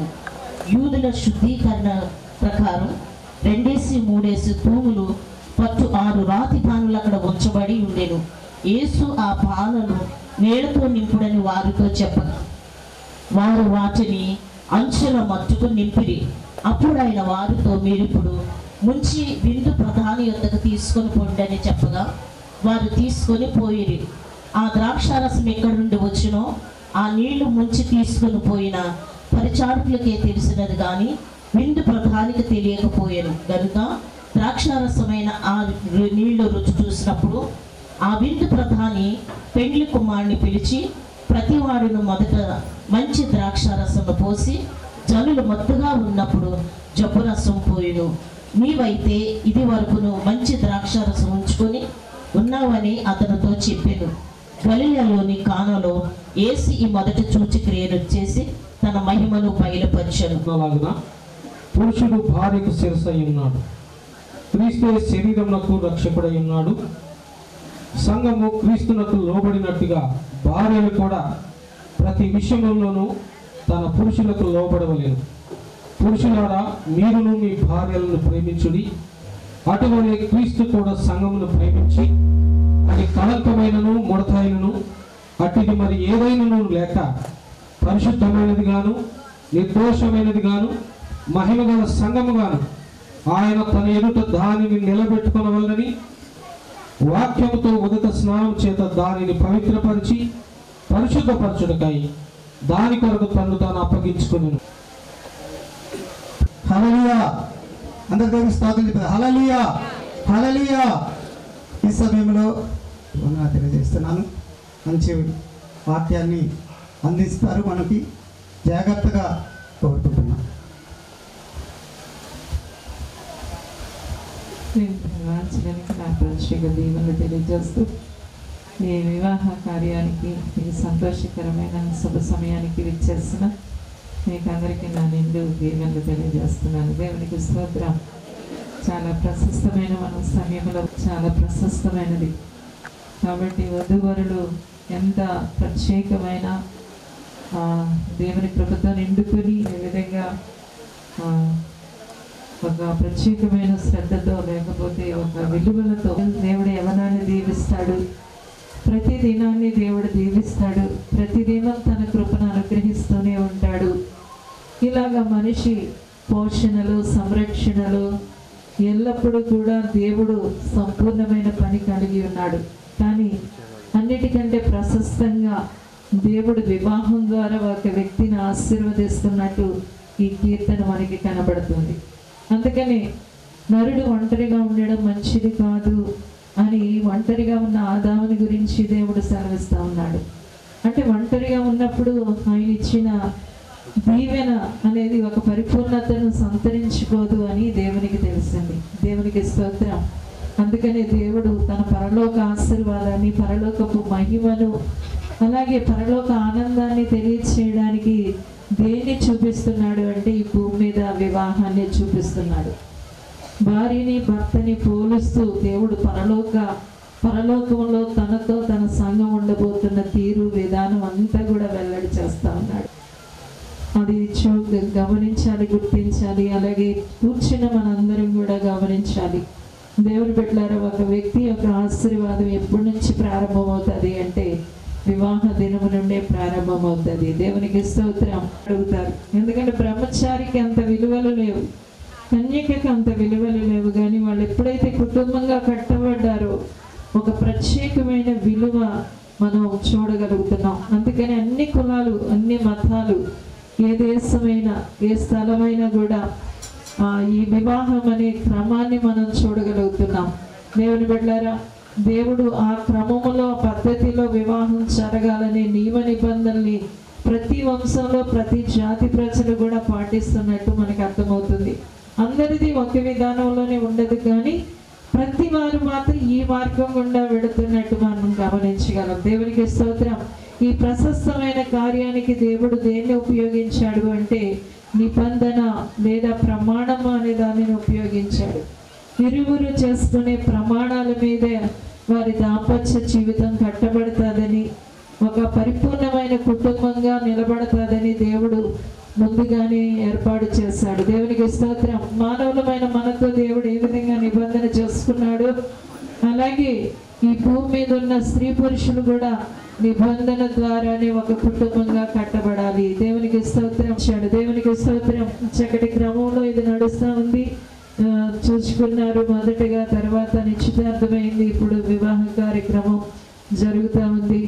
యూదుల శుద్ధీకరణ ప్రకారం 2-3 తూములు పట్టు 6 రాతి పానులు అక్కడ ఉంచబడి ఉండెను. యేసు ఆ పాలను నీళ్లతో నింపుడని వారితో చెప్పగా వారు వాటిని అంచుల మట్టుకు నింపిరి. అప్పుడు ఆయన వారితో మీరిప్పుడు ముంచి విందు ప్రధాని యొద్దకు తీసుకొని పోండని చెప్పగా వారు తీసుకొని పోయిరి. ఆ ద్రాక్షారసం ఎక్కడి నుండి వచ్చినో ఆ నీళ్లు ముంచి తీసుకొని పోయిన పరిచారకులకే తెలిసినది కానీ విందు ప్రధానికి తెలియకపోయాను గనుక ద్రాక్షారసమైన ఆ నీళ్లు రుచి చూసినప్పుడు ఆ విందు ప్రధాని పెండ్లి కుమారుని పిలిచి ప్రతివాడును మొదట మంచి ద్రాక్షారసము పోసి జనులు మత్తుగా ఉన్నప్పుడు జబ్బురసం పోయిను. నీవైతే ఇది వరకును మంచి ద్రాక్షారసం ఉంచుకొని ఉన్నావని అతనితో చెప్పాను. గలిలయలోని కానాలో యేసు ఈ మొదటి సూచక్రియలు చేసి తన మహిమను బయలుపరిచెను. పురుషుడు భార్యకు శిరస్సై ఉన్నాడు, క్రీస్తు శరీరమునకు రక్షకుడై ఉన్నాడు. సంఘము క్రీస్తునకు లోబడినట్టుగా భార్యలు కూడా ప్రతి విషయంలోనూ తన పురుషులకు లోబడవలేదు. పురుషులారా, మీరును మీ భార్యలను ప్రేమించుడి. అటువలే క్రీస్తు కూడా సంఘమును ప్రేమించి అది కళంకమైనను ముడతైనను అట్టిది మరి ఏదైనను లేక పరిశుద్ధమైనది గాను నిర్దోషమైనది గాను మహిమగల సంఘము గాను ఆయన తన ఎదుట దానిని నిలబెట్టుకొనవలనని వాక్యముతో ఉదత స్నానం చేత దానిని పవిత్రపరిచి పరిశుద్ధపరచుటకై దాని కొరకు తను తాను అప్పగించుకుని. హల్లెలూయా. అందరికీ స్తోత్రం చెప్పారు. హల్లెలూయా, హల్లెలూయా. ఈ సమయంలో తెలియజేస్తున్నాను. మంచి వాక్యాన్ని అందిస్తారు మనకి, జాగ్రత్తగా కోరుకుంటున్నాను. నా ప్రత్యేక దీవెనలు తెలియజేస్తూ ఈ వివాహ కార్యానికి ఈ సంతోషకరమైన శుభ సమయానికి విచ్చేసిన మీకు అందరికీ నా నిండు దీవెనలు తెలియజేస్తున్నాను. దేవునికి స్తోత్రం. చాలా ప్రశస్తమైన మన సమయంలో చాలా ప్రశస్తమైనది కాబట్టి వధూవరులు ఎంత ప్రత్యేకమైన దేవుని కృపతో నిండుకొని ఈ విధంగా ఒక ప్రత్యేకమైన శ్రద్ధతో లేకపోతే ఒక విలువలతో దేవుడు యవ్వనాన్ని దీవిస్తాడు. ప్రతి దినాన్ని దేవుడు దీవిస్తాడు. ప్రతిదినం తన కృపను అనుగ్రహిస్తూనే ఉంటాడు. ఇలాగా మనిషి పోషణలు, సంరక్షణలు ఎల్లప్పుడూ కూడా దేవుడు సంపూర్ణమైన పని కలిగి ఉన్నాడు. కానీ అన్నిటికంటే ప్రశస్తంగా దేవుడు వివాహం ద్వారా ఒక వ్యక్తిని ఆశీర్వదిస్తున్నట్టు ఈ కీర్తన మనకి కనబడుతుంది. అందుకని నరుడు ఒంటరిగా ఉండడం మంచిది కాదు అని ఒంటరిగా ఉన్న ఆదాముని గురించి దేవుడు సెలవిస్తూ ఉన్నాడు. అంటే ఒంటరిగా ఉన్నప్పుడు ఆయన ఇచ్చిన దీవెన అనేది ఒక పరిపూర్ణతను సంతరించుకోదు అని దేవునికి తెలిసింది. దేవునికి స్తోత్రం. అందుకనే దేవుడు తన పరలోక ఆశీర్వాదాన్ని, పరలోకపు మహిమను, అలాగే పరలోక ఆనందాన్ని తెలియచేయడానికి దేన్ని చూపిస్తున్నాడు అంటే ఈ భూమి మీద వివాహాన్ని చూపిస్తున్నాడు. భార్యని భర్తని పోలుస్తూ దేవుడు పరలోకంలో తనతో తన సంఘం ఉండబోతున్న తీరు, విధానం అంతా కూడా వెల్లడి చేస్తా ఉన్నాడు. అది గమనించాలి, గుర్తించాలి. అలాగే కూర్చున్న మనందరం కూడా గమనించాలి. దేవుని బిడ్డలారా, ఒక వ్యక్తి యొక్క ఆశీర్వాదం ఎప్పటి నుంచి ప్రారంభమవుతుంది అంటే వివాహ దినము నుండే ప్రారంభమవుతుంది. దేవునికి స్తోత్రం. అడుగుతారు, ఎందుకంటే బ్రహ్మచారికి అంత విలువలు లేవు, కన్యకకి అంత విలువలు లేవు. కానీ వాళ్ళు ఎప్పుడైతే కుటుంబంగా కట్టబడ్డారో ఒక ప్రత్యేకమైన విలువ మనం చూడగలుగుతున్నాం. అందుకని అన్ని కులాలు, అన్ని మతాలు, ఏ దేశమైనా, ఏ స్థలమైనా కూడా ఈ వివాహం అనే క్రమాన్ని మనం చూడగలుగుతున్నాం. దేవుని బిడ్డలారా, దేవుడు ఆ క్రమములో, పద్ధతిలో వివాహం జరగాలనే నియమ నిబంధనల్ని ప్రతి వంశంలో, ప్రతి జాతి ప్రజలు కూడా పాటిస్తున్నట్టు మనకు అర్థమవుతుంది. అందరిది ఒక విధానంలోనే ఉండదు, కానీ ప్రతి వారు మాత్రం ఈ మార్గం గుండా వెళుతున్నట్టు మనం గమనించగలం. దేవునికి స్తోత్రం. ఈ ప్రశస్తమైన కార్యానికి దేవుడు దేన్ని ఉపయోగించాడు అంటే నిబంధన లేదా ప్రమాణం అనే దానిని ఉపయోగించాడు. ఇరువురు చేసుకునే ప్రమాణాల మీదే వారి దాంపత్య జీవితం కట్టబడుతుందని, ఒక పరిపూర్ణమైన కుటుంబంగా నిలబడుతుందని దేవుడు ముందుగానే ఏర్పాటు చేశాడు. దేవునికి స్తోత్రం. మానవులమైన మనతో దేవుడు ఏ విధంగా నిబంధన చేసుకున్నాడు, అలాగే ఈ భూమి మీద ఉన్న స్త్రీ పురుషులు కూడా నిబంధన ద్వారానే ఒక కుటుంబంగా కట్టబడాలి. దేవునికి స్తోత్రం. దేవునికి స్తోత్రం. చక్కటి క్రమంలో ఇది నడుస్తూ ఉంది. చూసుకున్నారు మొదటగా, తర్వాత నిశ్చితార్థమైంది, ఇప్పుడు వివాహ కార్యక్రమం జరుగుతూ ఉంది.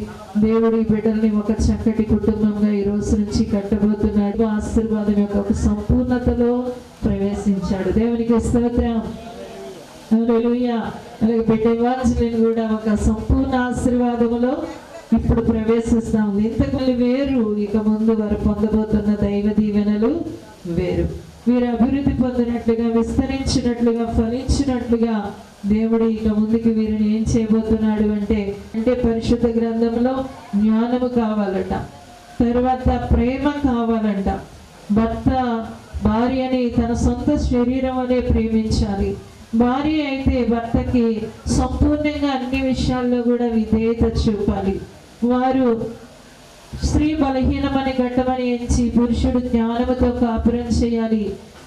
దేవుడి బిడ్డల్ని ఒక చక్కటి కుటుంబంగా ఈ రోజు నుంచి కట్టబోతున్నాడు. ఆశీర్వాదం యొక్క ఒక సంపూర్ణతలో ప్రవేశించాడు. దేవునికి స్తోత్రం. హల్లెలూయా. అలాగే బిడ్డ ఎవాంజెలిన్ కూడా ఒక సంపూర్ణ ఆశీర్వాదములో ఇప్పుడు ప్రవేశిస్తా ఉంది. ఇంతకుముందు వేరు, ఇక ముందు వారు పొందబోతున్న దైవ దీవెనలు వేరు. వీరు అభివృద్ధి పొందినట్లుగా, విస్తరించినట్లుగా, ఫలించినట్లుగా దేవుడు ఇక ముందుకు వీరిని ఏం చేయబోతున్నాడు అంటే పరిశుద్ధ గ్రంథంలో జ్ఞానము కావాలట, తర్వాత ప్రేమ కావాలంట. భర్త భార్యని తన సొంత శరీరం అనే ప్రేమించాలి. భార్య అయితే భర్తకి సంపూర్ణంగా అన్ని విషయాల్లో కూడా విధేయత చూపాలి. వారు స్త్రీ బలహీనమని ఘట్టమని ఎంచి పురుషుడు జ్ఞానముతో కాపురం చేయాలి.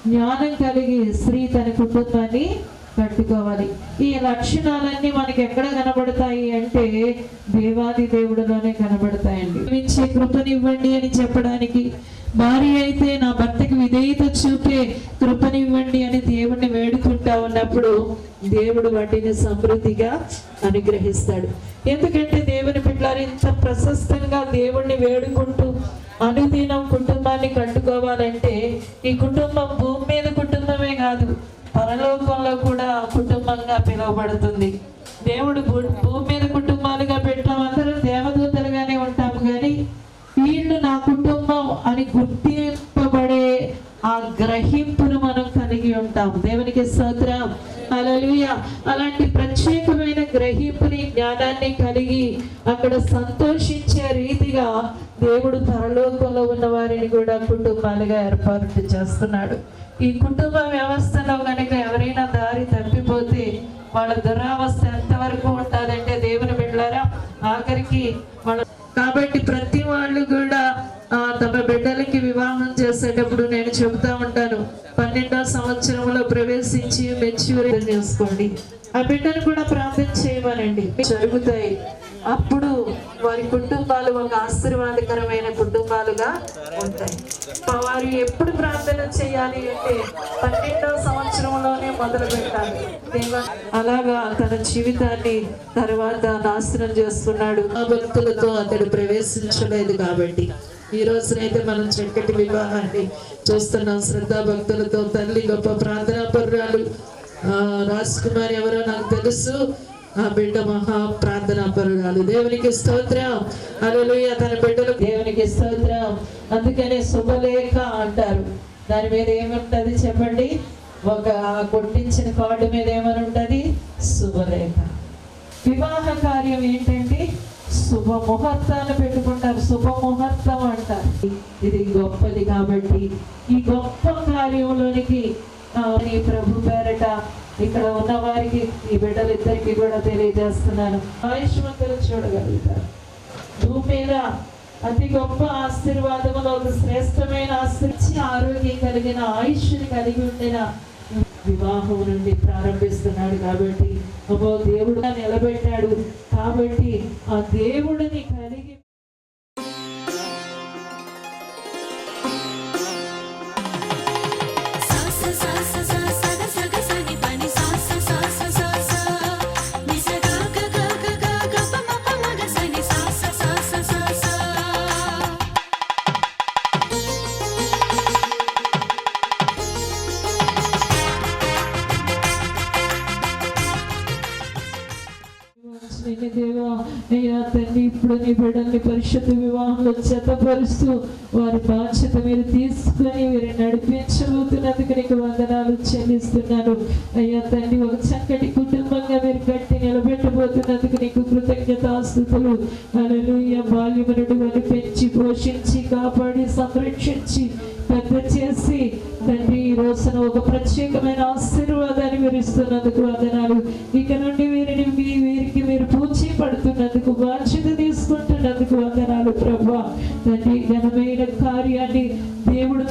జ్ఞానం కలిగి స్త్రీ తన కుటుంబాన్ని కట్టుకోవాలి. ఈ లక్షణాలన్నీ మనకి ఎక్కడ కనబడతాయి అంటే దేవాది దేవుడిలోనే కనబడతాయండి. మించే కృపనివ్వండి అని చెప్పడానికి, భార్య అయితే నా భర్తకి విధేయత చూపే కృపనివ్వండి అని దేవుణ్ణి వేడుకుంటా ఉన్నప్పుడు దేవుడు వాటిని సమృద్ధిగా అనుగ్రహిస్తాడు. ఎందుకంటే దేవుని బిడ్డలారు ఇంత ప్రశస్తంగా దేవుణ్ణి వేడుకుంటూ అనుదినం కుటుంబాన్ని కట్టుకోవాలంటే ఈ కుటుంబం భూమి మీద కుటుంబమే కాదు, పరలోకంలో కూడా కుటుంబంగా పిలువబడుతుంది. దేవుడు భూమి మీద కుటుంబాలుగా పెట్టాం, అందరం దేవదూతలుగానే ఉంటాము, కానీ వీళ్ళు నా కుటుంబం అని గుర్తింపబడే ఆ గ్రహింపును మనం కలిగి ఉంటాం. దేవునికి స్తోత్రం. హల్లెలూయా. అలాంటి ప్రత్యేకమైన గ్రహింపుని, జ్ఞానాన్ని కలిగి అక్కడ సంతోషించే రీతిగా దేవుడు పరలోకంలో ఉన్న వారిని కూడా కుటుంబాలుగా ఏర్పాటు చేస్తున్నాడు. ఈ కుటుంబ వ్యవస్థలో కనుక ఎవరైనా దారి తప్పిపోతే వాళ్ళ దురావస్థ ఎంతవరకు ఉంటుందంటే దేవుని బిడ్డలారా, ఆఖరికి వాళ్ళ కాబట్టి ప్రతి వాళ్ళు కూడా తమ బిడ్డలకి వివాహం చేసేటప్పుడు నేను చెబుతా ఉంటాను, 12వ సంవత్సరంలో ప్రవేశించి మెచ్యూరిటీ చేసుకోండి. ఆ బిడ్డను కూడా ప్రార్థన చేయమనండి, జరుగుతాయి. అప్పుడు వారి కుటుంబాలు ఒక ఆశీర్వాదకరమైన కుటుంబాలుగా ఉంటాయి. వారు ఎప్పుడు ప్రార్థన చేయాలి అంటే 12వ సంవత్సరంలోనే మొదలు పెట్టాలి. అలాగా తన జీవితాన్ని తర్వాత నాశనం చేసుకున్నాడు. ఆ భక్తులతో అతడు ప్రవేశించలేదు కాబట్టి ఈ రోజునైతే మనం చక్కటి వివాహాన్ని చూస్తున్నాం. శ్రద్ధా భక్తులతో తల్లి గొప్ప ప్రార్థనా పరురాలు రాజ్ కుమార్ ఎవరో నాకు తెలుసు. ఆ బిడ్డ మహా ప్రార్థనా పరురాలు. దేవునికి స్తోత్రం, హల్లెలూయా. తన బిడ్డలు దేవునికి స్తోత్రం. అందుకనే శుభలేఖ అంటారు. దాని మీద ఏముంటది చెప్పండి? ఒక కొట్టించిన కార్డు మీద ఏమని ఉంటది? శుభలేఖ. వివాహ కార్యం ఏంటంటే శుభముహూర్తాన్ని పెట్టుకుంటారు, శుభముహూర్తం అంటారు. ఇది గొప్పది కాబట్టి ఈ గొప్ప కార్యంలోనికి ప్రభు పేరట ఇక్కడ ఉన్న వారికి ఈ బిడ్డలిద్దరికి కూడా తెలియజేస్తున్నాను, ఆయుష్మంతులు చూడగలుగుతారు. భూమి మీద అతి గొప్ప ఆశీర్వాదములో ఒక శ్రేష్టమైన ఆరోగ్యం కలిగిన ఆయుష్ని కలిగి ఉండిన వివాహం నుండి ప్రారంభిస్తున్నాడు. కాబట్టి దేవుడు నిలబెట్టాడు కాబట్టి ఆ దేవుడిని కలిగి దేవా అయ్యా తండ్రి, ఇప్పుడు నీ బిడ్డల్ని పరిశుద్ధ వివాహంలో జతపరుస్తూ వారి బాధ్యత మీరు తీసుకొని మీరు నడిపించబోతున్నందుకు నీకు వందనాలు చెల్లిస్తున్నాను. అయ్యా తండ్రి, ఒక చక్కటి కుటుంబంగా మీరు కట్టి నిలబెట్టబోతున్నందుకు నీకు కృతజ్ఞతాస్తుతులు. హల్లెలూయా. బాల్యము నుండి వారిని పెంచి పోషించి కాపాడి సంరక్షించి పెద్ద చేసి తండ్రి ఈ రోజున ఒక ప్రత్యేకమైన ఆశీర్వాదాన్ని మీరు ఇస్తున్నందుకు వందనాలు. ఇక నుండి వీరికి మీరు పూచి పడుతున్నందుకు, బాధ్యత తీసుకుంటున్నందుకు వందనాలు ప్రభా. తండ్రి, ఘనమైన కార్యాన్ని దేవుడు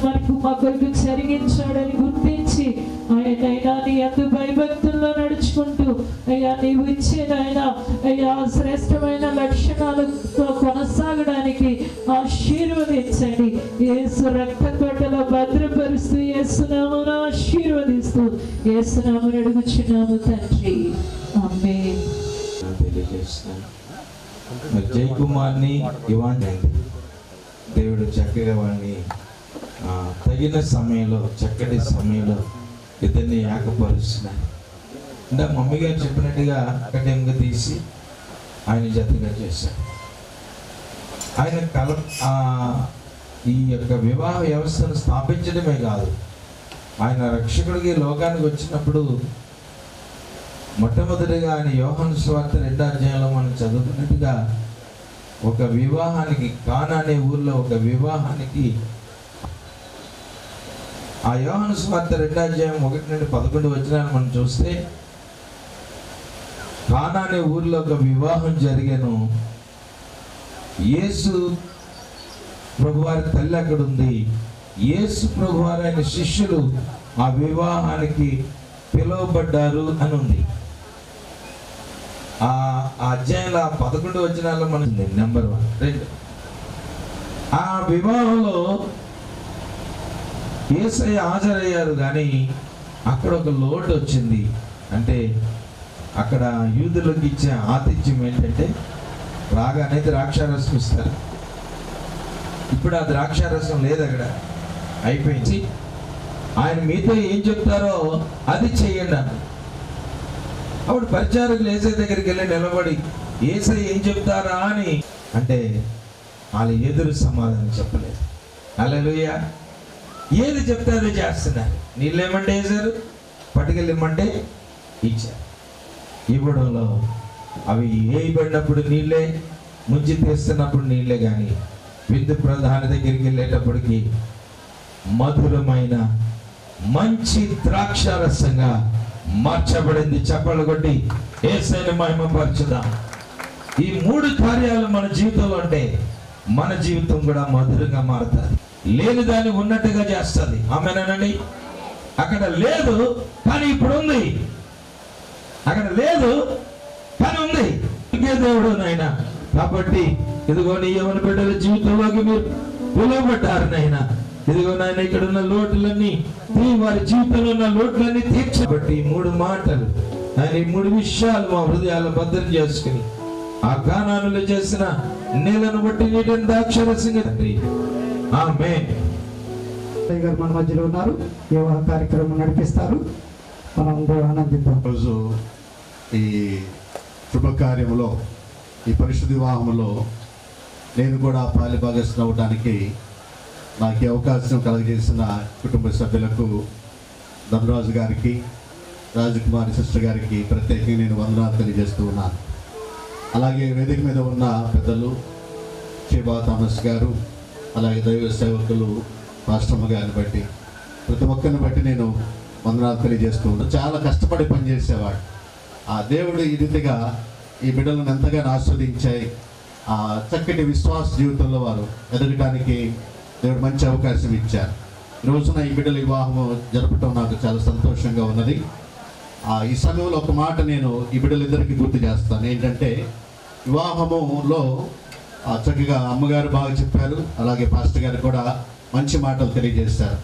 మా కొరకు జరిగించాడని గుర్తించి ఆయనైనా నీ అందు భయభక్తుల్లో నడుచుకుంటూ అయ్యా నీవు ఇచ్చేదైనా అయ్యా శ్రేష్టమైన లక్షణాలతో కొనసాగడానికి ఆశీర్వదించండి. యేసు రక్త కొట్టలో భద్రపరుస్తూ యేసునామమున ఆశీర్వదిస్తూ యేసునామమున అడుగుచున్నాము తండ్రి, ఆమేన్. జై కుమార్ని ఇవ్వండి. దేవుడు చక్కగా వాడిని తగిన సమయంలో, చక్కటి సమయంలో ఇద్దరిని ఏకపరుస్తున్నాడు. అంటే మమ్మీ గారు చెప్పినట్టుగా అకడమిగా తీసి ఆయన జతగా చేశాడు. ఆయన ఈ యొక్క వివాహ వ్యవస్థను స్థాపించడమే కాదు, ఆయన రక్షకుడికి లోకానికి వచ్చినప్పుడు మొట్టమొదటిగా ఆయన యోహాను సువార్త 2వ అధ్యాయంలో మనం చదువుకున్నట్టుగా ఒక వివాహానికి, కానా అనే ఊర్లో ఒక వివాహానికి, ఆ యోహాను సువార్త 2వ అధ్యాయం 1 నుండి 11 వచనాలు మనం చూస్తే, కానా అనే ఊర్లో ఒక వివాహం జరిగాను. యేసు ప్రభువారి తల్లి అక్కడ ఉంది. యేసు ప్రభువారు ఆయన శిష్యులు ఆ వివాహానికి పిలువబడ్డారు అని ఉంది. ఆ అధ్యాయంలో 11 వచనాల్లో మనం నెంబర్ 1 2 ఆ వివాహంలో యేసయ్య హాజరయ్యారు. కానీ అక్కడ ఒక లోటు వచ్చింది. అంటే అక్కడ యూదులకు ఇచ్చే ఆతిథ్యం ఏంటంటే రాగానే ద్రాక్షారసం ఇస్తారు. ఇప్పుడు ఆ ద్రాక్షారసం లేదు, అక్కడ అయిపోయింది. ఆయన మీతో ఏం చెప్తారో అది చెయ్యండి అన్న. అప్పుడు పరిచారకులు యేసయ్య దగ్గరికి వెళ్ళి నిలబడి యేసయ్య ఏం చెప్తారా అని అంటే వాళ్ళు ఎదురు సమాధానం చెప్పలేదు. హల్లెలూయా. ఏది చెప్తారో చేస్తున్నారు. నీళ్ళు ఏమంటే వేశారు, పట్టుకెళ్ళి ఇమ్మంటే ఇచ్చారు. ఇవ్వడంలో అవి వేయబడినప్పుడు నీళ్ళే, ముంచి తీస్తున్నప్పుడు నీళ్ళే. కానీ విందు ప్రధాని దగ్గరికి వెళ్ళేటప్పటికి మధురమైన మంచి ద్రాక్షారసంగా మార్చబడింది. చప్పలు కొట్టి యేసయ్యను మహిమపరచుదాం. ఈ 3 కార్యాలు మన జీవితంలో ఉంటే మన జీవితం కూడా మధురంగా మారుతుంది. లేని దాన్ని ఉన్నట్టుగా చేస్తుంది. ఆమేనండి. అక్కడ లేదు కానీ ఇప్పుడు ఉంది, అక్కడ లేదు కానీ ఉంది. ఇంకే దేవుడు నాయన. కాబట్టి ఇదిగో నీ యవ్వన బిడ్డల జీవితంలోకి మీరు పిలువబడ్డారు నాయన. ఇదిగో నాయన ఇక్కడ ఉన్న లోటులన్నీ, వారి జీవితంలో ఉన్న లోటులన్నీ తీర్చబట్టి 3 మాటలు ఆయన, ఈ 3 విషయాలు మా హృదయాలు భద్రం చేసుకుని ఆ కానానులు చేసిన నీళ్లను బట్టి నీటిని ద్రాక్షరసంగా తండ్రి. ఆమేన్. గారు మన మధ్యలో ఉన్నారు, ఈ కార్యక్రమం నడిపిస్తారు. మనం అందరూ ఆనందిద్దాం. రోజు ఈ శుభకార్యంలో, ఈ పరిశుద్ధ వివాహంలో నేను కూడా పాలిభాగస్సు అవ్వడానికి నాకు ఈ అవకాశం కలగజేసిన కుటుంబ సభ్యులకు, ధనరాజు గారికి, రాజకుమారి సిస్టర్ గారికి ప్రత్యేకంగా నేను వందనాలు తెలియజేస్తూ ఉన్నాను. అలాగే వేదిక మీద ఉన్న పెద్దలు షేబా థామస్ గారు, అలాగే దైవ సేవకులు పాస్టమ్మ గారిని బట్టి, ప్రతి ఒక్కరిని బట్టి నేను వందనాలు తెలియజేస్తూ ఉన్నాను. చాలా కష్టపడి పనిచేసేవాడు. ఆ దేవుడు ఈ రీతిగా ఈ బిడ్డలను ఎంతగానో ఆస్వాదించాయి. ఆ చక్కటి విశ్వాస జీవితంలో వారు ఎదగడానికి దేవుడు మంచి అవకాశం ఇచ్చారు. ఈ రోజున ఈ బిడ్డల వివాహము జరపటం నాకు చాలా సంతోషంగా ఉన్నది. ఈ సమయంలో ఒక మాట నేను ఈ బిడ్డలిద్దరికి గుర్తు చేస్తాను. ఏంటంటే, వివాహములో చక్కగా అమ్మగారు బాగా చెప్పారు, అలాగే పాస్టర్ గారు కూడా మంచి మాటలు తెలియజేశారు.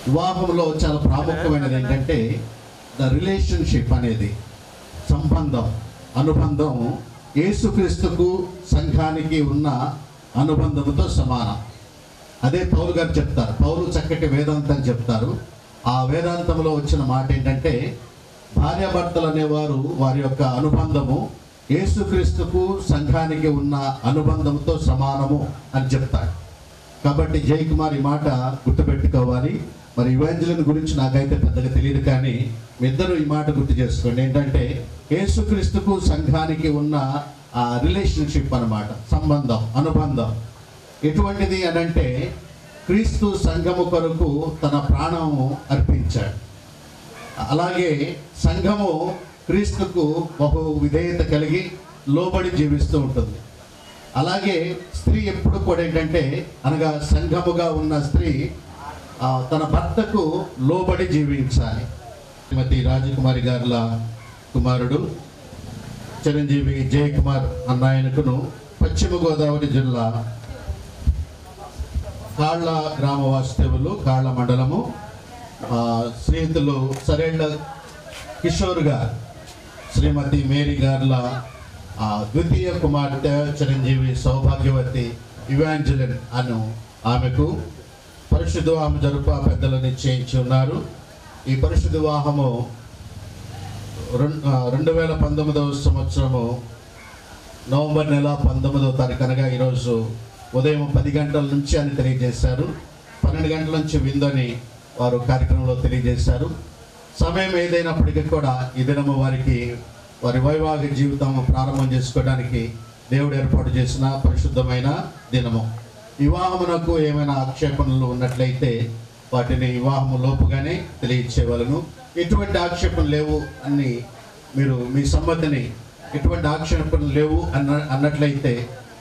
వివాహంలో చాలా ప్రాముఖ్యమైనది ఏంటంటే ద రిలేషన్షిప్ అనేది, సంబంధం, అనుబంధం యేసుక్రీస్తుకు సంఘానికి ఉన్న అనుబంధంతో సమానం. అదే పౌలు గారు చెప్తారు. పౌలు చక్కటి వేదాంతం చెప్తారు. ఆ వేదాంతంలో వచ్చిన మాట ఏంటంటే, భార్యాభర్తలు అనేవారు వారి యొక్క అనుబంధము యేసుక్రీస్తుకు సంఘానికి ఉన్న అనుబంధంతో సమానము అని చెప్తాడు. కాబట్టి జయకుమార్ ఈ మాట గుర్తుపెట్టుకోవాలి. మరి ఇవాంజలిన్ గురించి నాకైతే పెద్దగా తెలియదు, కానీ మీ ఇద్దరు ఈ మాట గుర్తు చేసుకోండి. ఏంటంటే, యేసుక్రీస్తుకు సంఘానికి ఉన్న ఆ రిలేషన్షిప్ అన్నమాట, సంబంధం, అనుబంధం ఎటువంటిది అని అంటే, క్రీస్తు సంఘము కొరకు తన ప్రాణము అర్పించాడు. అలాగే సంఘము క్రీస్తుకు బహు విధేయత కలిగి లోబడి జీవిస్తూ ఉంటుంది. అలాగే స్త్రీ ఎప్పుడు కూడా ఏంటంటే, అనగా సంఘముగా ఉన్న స్త్రీ తన భర్తకు లోబడి జీవించాలి. శ్రీమతి రాజకుమారి గారుల కుమారుడు చిరంజీవి జయకుమార్ అన్నాయనకును పశ్చిమ గోదావరి జిల్లా కాళ్ళ గ్రామ వాస్తవులు, కాళ్ళ మండలము, స్నేహితులు సరేళ్ల కిషోర్ గారు, శ్రీమతి మేరీ గారుల ద్వితీయ కుమార్తె చిరంజీవి సౌభాగ్యవతి ఇవాంజలిన్ అను ఆమెకు పరిశుద్ధ వివాహం జరుపు పెద్దలు నిశ్చయించి ఉన్నారు. ఈ పరిశుద్ధ వివాహము 2019వ సంవత్సరము నవంబర్ నెల 19వ తారీఖు అనగా ఈరోజు ఉదయం 10 గంటల నుంచి అని తెలియజేశారు. 12 గంటల నుంచి విందని వారు కార్యక్రమంలో తెలియజేశారు. సమయం ఏదైనప్పటికీ కూడా ఈ దినము వారికి వారి వైవాహిక జీవితం ప్రారంభం చేసుకోవడానికి దేవుడు ఏర్పాటు చేసిన పరిశుద్ధమైన దినము. వివాహమునకు ఏమైనా ఆక్షేపణలు ఉన్నట్లయితే వాటిని వివాహము లోపుగానే తెలియచేయవలను. ఎటువంటి ఆక్షేపణలు లేవు అని మీరు మీ సమ్మతిని, ఎటువంటి ఆక్షేపణలు లేవు అన్నట్లయితే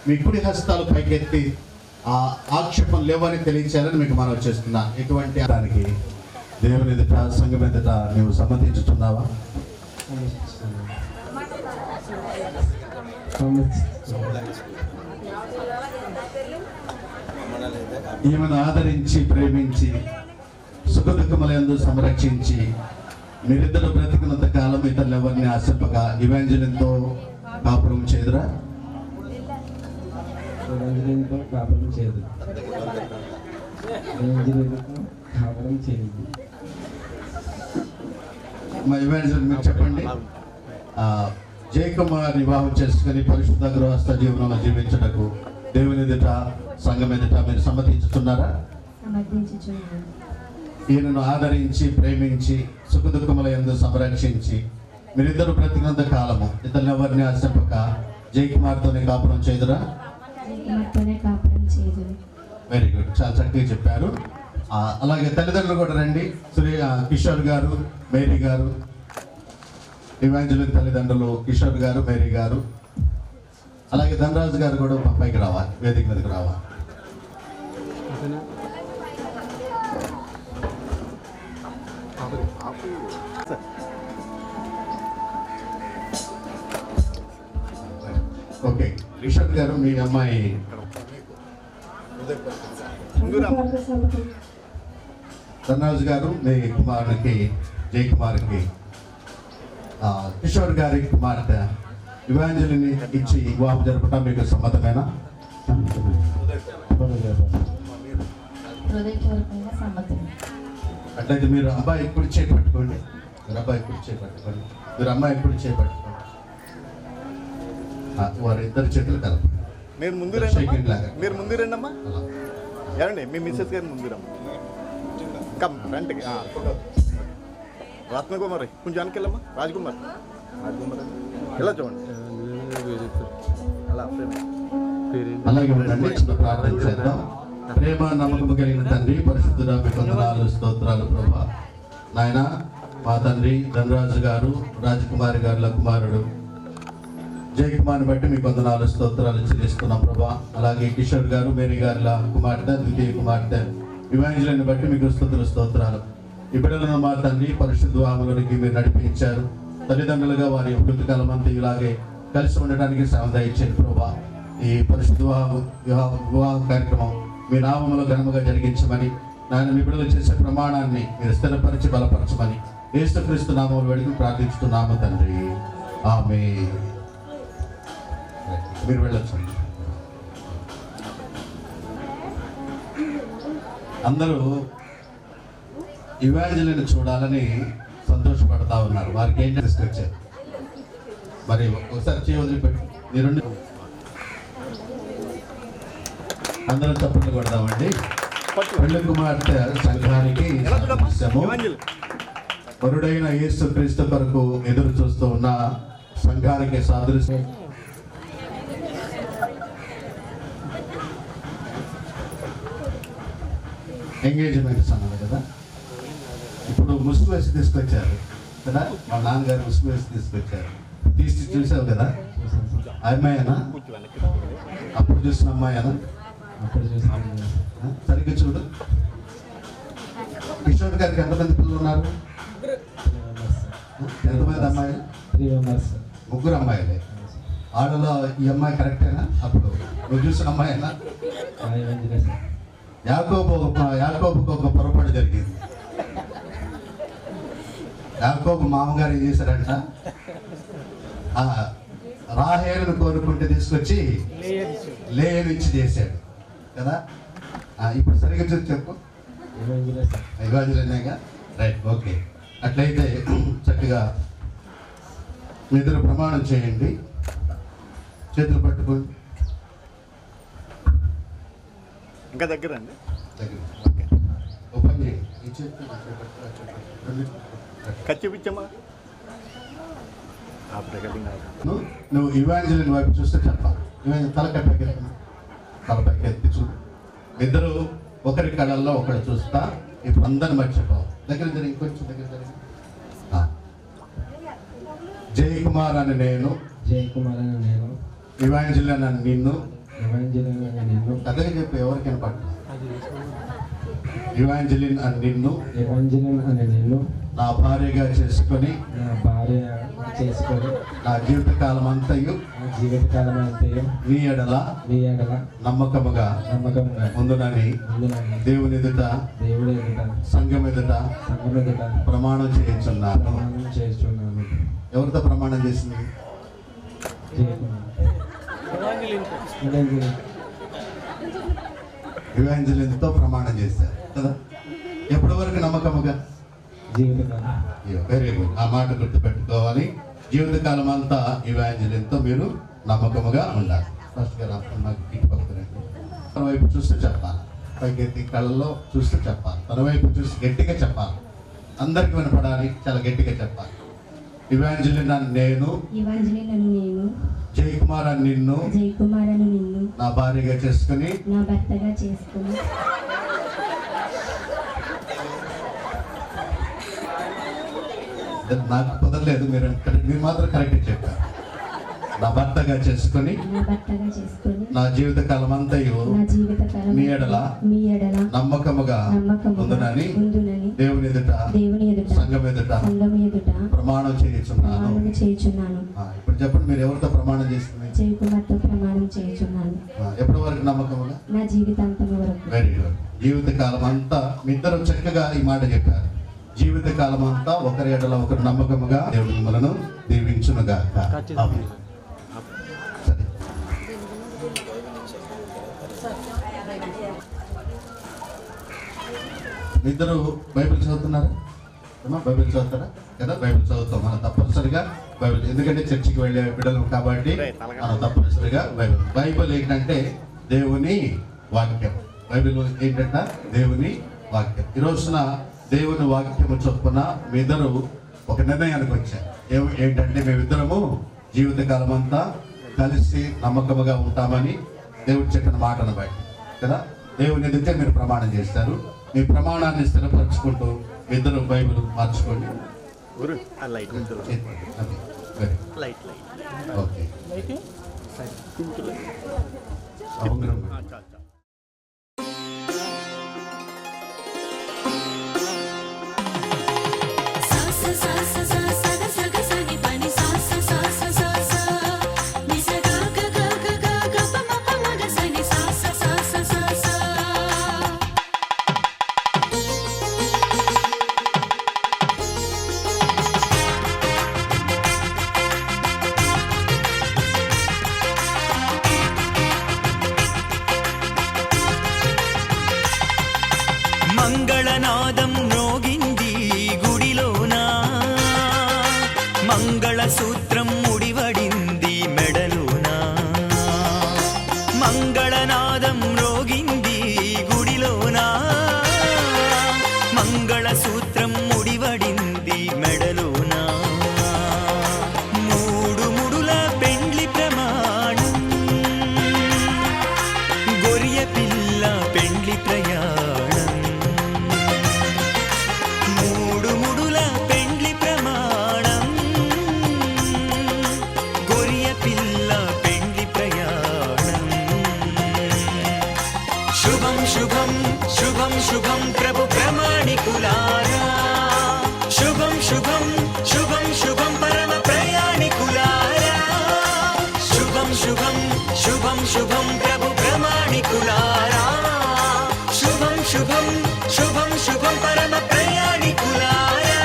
మీ కుడి హస్తాలు పైకెత్తి ఆ ఆక్షేపణలు లేవని తెలియచేయాలని మీకు మనం చేస్తున్నాను. ఎటువంటి దానికి దేవుని ఎదుట, సంఘం ఎదుట నువ్వు సమ్మతించుతున్నావా? ఈమెను ఆదరించి, ప్రేమించి, సుఖదుఖములందు సంరక్షించి, మీరిద్దరు బ్రతికినంత కాలం ఇతరులు ఎవరిని ఆశింపక ఇవాంజలిన్తో కాపురం చేదురా? కాపురం చేయదు. మా ఇవాంజలిన్ మీరు చెప్పండి. జయకుమార్ వివాహం చేసుకుని పరిశుద్ధ గృహస్థ జీవనంలో జీవించటకు దేవుని ఎదుట, సంఘం ఎదుట మీరు సమ్మతించుతున్నారా? ఈయనను ఆదరించి, ప్రేమించి, సుఖదుఖముల యందు సంరక్షించి, మీరిద్దరు బ్రతికినంత కాలము ఇతరులు ఎవరిని ఆశింపక జయకుమార్తోనే కాపురం చేదురా? వెరీ గుడ్, చాలా చక్కగా చెప్పారు. అలాగే తల్లిదండ్రులు కూడా రండి. కిషోర్ గారు, మేరీ గారు, ఇవాంజలిన్ తల్లిదండ్రులు కిషోర్ గారు, మేరీ గారు. అలాగే ధనరాజు గారు కూడా పైకి రావాలి, వేదిక మీదకి రావాలి. ఓకే, రిషబ్ గారు మీ అమ్మాయి ధనరాజు గారు మీ కుమారునికి జై కుమార్కి కిషోర్ గారి కుమార్తె ఇవాంజలిని ఇచ్చి వివాహం జరపడం మీకు సమ్మతమేనా? అట్లయితే మీరు అబ్బాయి ఎప్పుడు చేపట్టుకోండి, మీరు అబ్బాయి ఎప్పుడు చేపట్టుకోండి, మీరు అమ్మాయి ఎప్పుడు చేపట్టుకోండి. వారి ఇద్దరు చేతులు కలపండి. మీరు ముందు రండమ్మా. ఏమండి మీ మిస్సెస్ గారు ముందు రమ్మ. కమ్ ఫ్రంట్కి. రత్నకుమారి కొంచెం వెనకెళ్ళమ్మా. రాజ్కుమార్ ఇలా చూడండి. అలా అలాగే ఉండండి. చిన్న ప్రార్థన చేద్దాం. ప్రేమ నమ్మకం కలిగిన తండ్రి, పరిశుద్ధుడా మీకు వందనాలు, స్తోత్రాలు ప్రభా. నాయన మా తండ్రి ధనరాజు గారు, రాజకుమారి గారుల కుమారుడు జయకుమార్ని బట్టి మీకు వందనాలు, స్తోత్రాలు చెల్లిస్తున్నాం ప్రభా. అలాగే కిషోర్ గారు, మేరీ గారుల కుమార్తె, ద్వితీయ కుమార్తె ఇవాంజలిని బట్టి మీకు స్తోత్రాలు. ఈ బిడ్డలను మా తండ్రి పరిశుద్ధ వివాహంలోనికి మీరు నడిపించారు. తల్లిదండ్రులుగా వారి బ్రతుకాలం అంతా ఇలాగే కలిసి ఉండడానికి శ్రమ దయచేయండి ప్రభా. ఈ పరిశుద్ధ వివాహ కార్యక్రమం మీ నామములో ఘనముగా జరిగించమని, నాయన మీ బిడ్డలు చేసే ప్రమాణాన్ని మీరు స్థిరపరిచి బలపరచమని యేసుక్రీస్తు నామములు వేడుకుని ప్రార్థిస్తున్నాము తండ్రి, ఆమేన్. మీరు వెళ్ళొచ్చు. అందరూ ఇవాంజలిని చూడాలని సంతోషపడతా ఉన్నారు. వారికి ఏంటి తీసుకొచ్చారు మరి ఒకసారి చేయి వదిలిపెట్టి మీరు అందరూ చప్పట్లు కొడదామండి. పెళ్లి కుమార్తె సంఘానికి వరుడైన యేసు క్రీస్తు కొరకు ఎదురు చూస్తూ ఉన్న సంఘానికి సాదృశ్యం. ఎంగేజ్మెంట్స్ అన్నారు కదా, ఇప్పుడు ముసుగు వేసి తీసుకొచ్చారు కదా, మా నాన్నగారు ముసుగు వేసి తీసుకొచ్చారు. తీసి చూసావు కదా, అమ్మాయినా అప్పుడు చూసిన అమ్మాయినా? సరిగ్గా చూడు. కిషోర్ గారికి ఎంతమంది పిల్లలు ఉన్నారు? ఎంతమంది అమ్మాయిలు? 3 members. ముగ్గురు అమ్మాయిలే. ఆడలో ఈ అమ్మాయి కరెక్టేనా? అప్పుడు నువ్వు చూసిన అమ్మాయినా? యాకోబుకు ఒక పొరపాటు జరిగింది. యాకోబు మామగారు ఏం చేశారంట, రాహేలును కోరుకుంటే తీసుకొచ్చి లేయనిచ్చి చేశాడు కదా. ఇప్పుడు సరిగ్గా చూసి చెప్పు. ఇవాంజలినేగా, రైట్, ఓకే. అట్లయితే చక్కగా మీ ఇద్దరు ప్రమాణం చేయండి. చేతులు పట్టుకోండి. ఇంకా దగ్గర అండి, దగ్గర. ఓకే, ఓపెన్ చేయండి. ఈ చేతి ఖచ్చితంగా నువ్వు ఇవాంజలిని వైపు చూస్తే చెప్పాలి. తలపైకి ఎత్తి చూడు. ఇద్దరు ఒకరి కళల్లో ఒకరు చూస్తా. ఇప్పుడు అందరిని మర్చిపోవు. దగ్గర జరిగి కొంచెం దగ్గర జరిగి. జయకుమార్ అని నేను, ఇవాంజలి అని నిన్ను, కథగా చెప్పు ఎవరికైనా పట్టు. ఇవాంజలిన్ అని నిన్ను నా భార్యగా చేసుకొని నా జీవితకాలం అంతయు నీ ఎడల నమ్మకముగా ఉందునని దేవుని ఎదుట సంఘం ఎదుట ప్రమాణం చేయించున్నాను. ఎవరితో ప్రమాణం చేసింది? ఇవాంజలిన్తో ప్రమాణం చేశారు కదా. ఎప్పటి వరకు నమ్మకముగా? Very good. ఆ మాట గుర్తుపెట్టుకోవాలి. జీవితకాలం అంతా ఇవాంజలిన్తో మీరు నమ్మకముగా ఉండాలి. ఫస్ట్ గా తన వైపు చూస్తూ చెప్పాలి. పైకెత్తి కళ్ళలో చూస్తూ చెప్పాలి. తన వైపు చూసి గట్టిగా చెప్పాలి. అందరికి వినపడాలి. చాలా గట్టిగా చెప్పాలి. ఇవాంజలిన్ అని నేను, జయకుమార్ అని నిన్ను నా భార్యగా చేసుకుని నాకు కుదరలేదు. మీరు మాత్రం కరెక్ట్గా చెప్పారు. నా భర్తగా చేసుకొని నా జీవిత కాలం అంతయు మీ ఎడల నమ్మకముగా ఉందునని దేవుని ఎదుట సంఘం ఎదుట ప్రమాణం చేయుచున్నాను. ఇప్పుడు చెప్పండి, మీరు ఎవరితో ప్రమాణం చేస్తున్నారు? ఎప్పటి వరకు నమ్మకముగా? నా జీవితాంతం వరకు. Very good. జీవిత కాలం అంతా మీ ఇద్దరు చక్కగా ఈ మాట చెప్పారు. జీవిత కాలం అంతా ఒకరి ఎడల ఒకరు నమ్మకముగా దేవుడు మిమ్మలను దీవించునుగా. ఇద్దరు బైబిల్ చదువుతున్నారా? బైబిల్ చదువుతారా కదా? బైబిల్ చదువుతాం మనం తప్పనిసరిగా బైబిల్, ఎందుకంటే చర్చికి వెళ్ళే బిడ్డలు కాబట్టి మనం తప్పనిసరిగా బైబిల్ ఏంటంటే దేవుని వాక్యం. బైబిల్ ఏంటంటే దేవుని వాక్యం. ఈ రోజున దేవుని వాక్యము చొప్పున మీ ఇద్దరు ఒక నిర్ణయానికి వచ్చారు. ఏంటంటే మేమిద్దరము జీవితకాలం అంతా కలిసి నమ్మకముగా ఉంటామని దేవుడు చెప్పిన మాటను బట్టి కదా, దేవుని ఎదుటే మీరు ప్రమాణం చేస్తారు. మీ ప్రమాణాన్ని స్థిరపరచుకుంటూ ఇద్దరు బైబిల్ మార్చుకోండి. ఓకే. మంగళనాదం మ్రోగింది గుడిలోనా, మంగళసూత్రం ముడివడింది మెడలోనా. మంగళనాదం మ్రోగింది గుడిలోనా, మంగళసూత్రం ముడివడింది మెడలోనా. మూడు ముడుల పెండ్లి ప్రమాణం, గొర్రె పిల్ల పెండ్లి ప్రయాణం. శుభం శుభం శుభం ప్రభు ప్రమాణికులారా, శుభం శుభం శుభం శుభం పరమ ప్రయాణికులారా. శుభం శుభం శుభం శుభం ప్రభు ప్రమాణికులారా, శుభం శుభం శుభం శుభం పరమ ప్రయాణికులారా.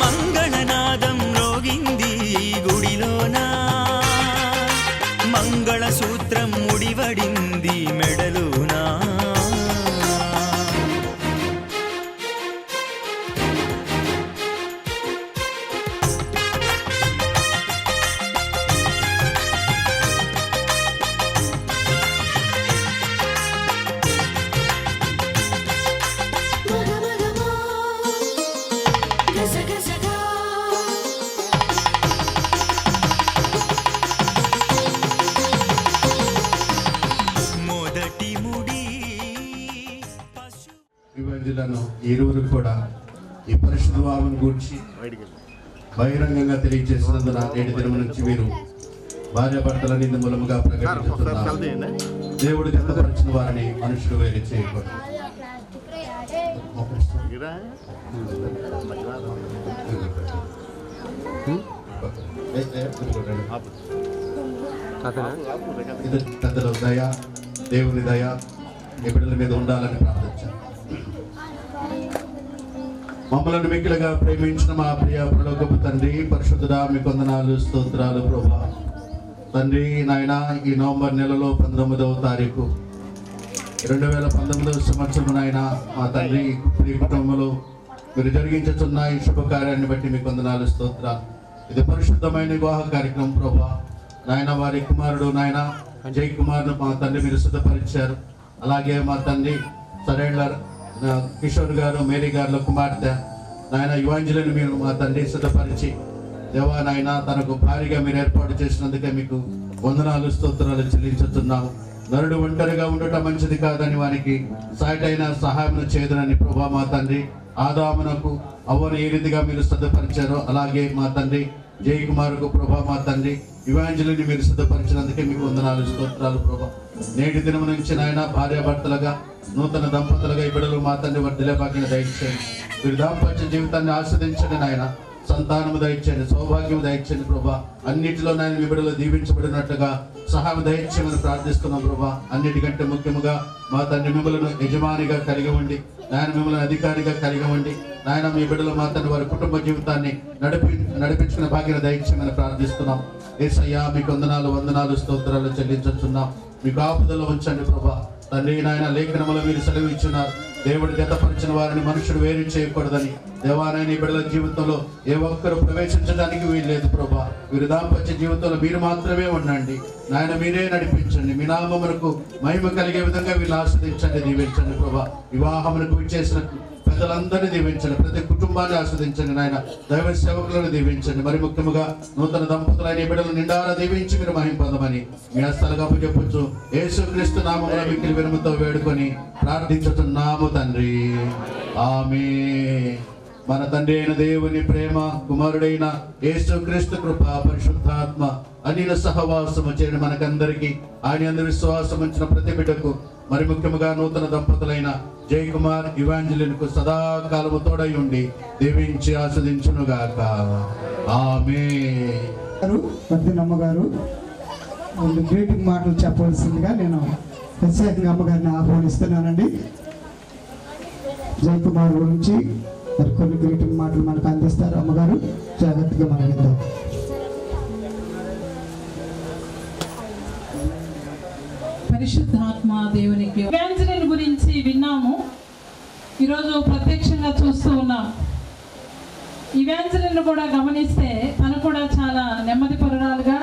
మంగళనాదం మ్రోగింది గుడిలోనా, మంగళసూత్రం ముడివడింది మెడలోనా. ఇరువురు కూడా ఈ పరిశుద్ధ భావన గురించి బహిరంగంగా తెలియజేసినందున నేటి దినం నుంచి మీరు భార్యాభర్తల నింద మూలముగా ప్రకటిస్తున్నారు. దేవుడు జతపరిచిన వారిని మనుషులు వేరే చేయకూడదు. ఇది పెద్దల దయ, దేవుని దయ ఈ బిడ్డల మీద ఉండాలని ప్రార్థించాను. మమ్మల్ని మిక్కిలిగా ప్రేమించిన మా ప్రియ పరలోకపు తండ్రి, పరిశుద్ధుడా మీకు వందనాలు, స్తోత్రాలు ప్రభువా. తండ్రి నాయన, ఈ నవంబర్ నెలలో 19వ తారీఖు 2019 సంవత్సరం నాయన మా తండ్రి ఈ కుటుంబంలో మీరు జరిగించుతున్న ఈ శుభకార్యాన్ని బట్టి మీకు వందనాలు, స్తోత్రాలు. ఇది పరిశుద్ధమైన వివాహ కార్యక్రమం ప్రభువా. నాయన వారి కుమారుడు నాయన జై కుమార్ను మా తండ్రి మీరు సిద్ధపరిచారు. అలాగే మా తండ్రి సరైన కిషోర్ గారు, మేరీ గారుల కుమార్తె నాయన యువాంజలిని మీరు మా తండ్రి సిద్ధపరిచి దేవా నాయన తనకు భారీగా మీరు ఏర్పాటు చేసినందుకే మీకు వందనాలు, స్తోత్రాలు చెల్లించుతున్నాము. నరుడు ఒంటరిగా ఉండటం మంచిది కాదని వారికి సాటైన సహాయం చేయదునని ప్రభా మా తండ్రి ఆదామునకు అవ్వను ఏ రీతిగా మీరు సిద్ధపరిచారో అలాగే మా తండ్రి జయకుమార్కు ప్రభా, మా తండ్రి ఇవాంజలిని మీరు సిద్ధపరిచినందుకే మీకు వందనాలు, స్తోత్రాలు ప్రభా. నేటి దినం నుంచి నాయన భార్యాభర్తలుగా నూతన దంపతులుగా ఈ బిడ్డలు మా తండ్రి వర్ధిల్లే దయచేయండి. మీరు దాంపత్య జీవితాన్ని ఆస్వాదించండి నాయన, సంతానము దయచేయండి, సౌభాగ్యము దయచేయండి ప్రభా. అన్నిటిలో నాయన మీ బిడ్డలు దీవించబడినట్లుగా సహాయం దయచేయమని ప్రార్థిస్తున్నాం ప్రభా. అన్నిటికంటే ముఖ్యముగా మా తండ్రి మిమ్మల్ని యజమానిగా కలిగి ఉండి నాయన మిమ్మల్ని అధికారిగా కలిగి ఉండి నాయన మీ బిడ్డలు మా తండ్రి వారి కుటుంబ జీవితాన్ని నడిపించుకునే భాగ్యం దయచేయమని ప్రార్థిస్తున్నాం. యేసయ్యా మీకు వందనాలు స్తోత్రాలు చెల్లించుచున్నాం. మీ కాపుదలో ఉంచండి ప్రభా. తండ్రి నాయన లేఖనములో మీరు సెలవు ఇచ్చున్నారు, దేవుడు జతపరిచిన వారిని మనుషుడు వేరు చేయకూడదని. దేవానాయన ఈ బిడ్డల జీవితంలో ఏ ఒక్కరు ప్రవేశించడానికి వీల్లేదు ప్రభా. వీరి దాంపత్య జీవితంలో మీరు మాత్రమే ఉండండి నాయన, మీరే నడిపించండి. మీ నామమునకు మహిమ కలిగే విధంగా వీళ్ళు ఆస్వాదించండి, దీవించండి ప్రభా. వివాహమునకు విచ్చేసిన పెద్దలందరినీ దీవించండి, ప్రతి కుటుంబాన్ని ఆస్వాదించండి నాయన. దైవ సేవకులను దీవించండి, మరి ముఖ్యంగా నూతన దంపతులైన ఈ బిడ్డలు నిండారా దీవించి మీరు మహిమ పొందమని మీ హస్తాలుగా చెప్పొచ్చు. యేసుక్రీస్తు నామములో మిక్కిలి వినముతో వేడుకొని ప్రార్థించుతున్నాము తండ్రి, ఆమేన్. మన తండ్రి అయిన దేవుని ప్రేమ, కుమారుడైన యేసుక్రీస్తు కృప, పరిశుద్ధాత్మ అనిల సహవాసము చేరిన మనకందరికీ, ఆయన యందు విశ్వాసం ఉంచిన ప్రతి బిడ్డకు, మరి ముఖ్యముగా నూతన దంపతులైన జయకుమార్ ఇవాంజలిన్కు సదాకాలము తోడై ఉండి దీవించి ఆస్వాదించునుగాక, ఆమేన్. అమ్మగారు వాళ్ళు గ్రీటింగ్ మాటలు చెప్పవలసిందిగా నేను ప్రత్యేకంగా అమ్మగారిని ఆహ్వానిస్తున్నానండి. జయకుమార్ గురించి మరి కొన్ని గ్రీటింగ్ మాటలు మనకు అందిస్తారు అమ్మగారు, జాగ్రత్తగా మనం విందాం. పరిశుద్ధాత్మ దేవునికి ఇవాంజలిన్ గురించి విన్నాము, ఈరోజు ప్రత్యక్షంగా చూస్తూ ఉన్నాం. ఇవాంజలిన్ కూడా గమనిస్తే తను కూడా చాలా నెమ్మది పరురాలుగా,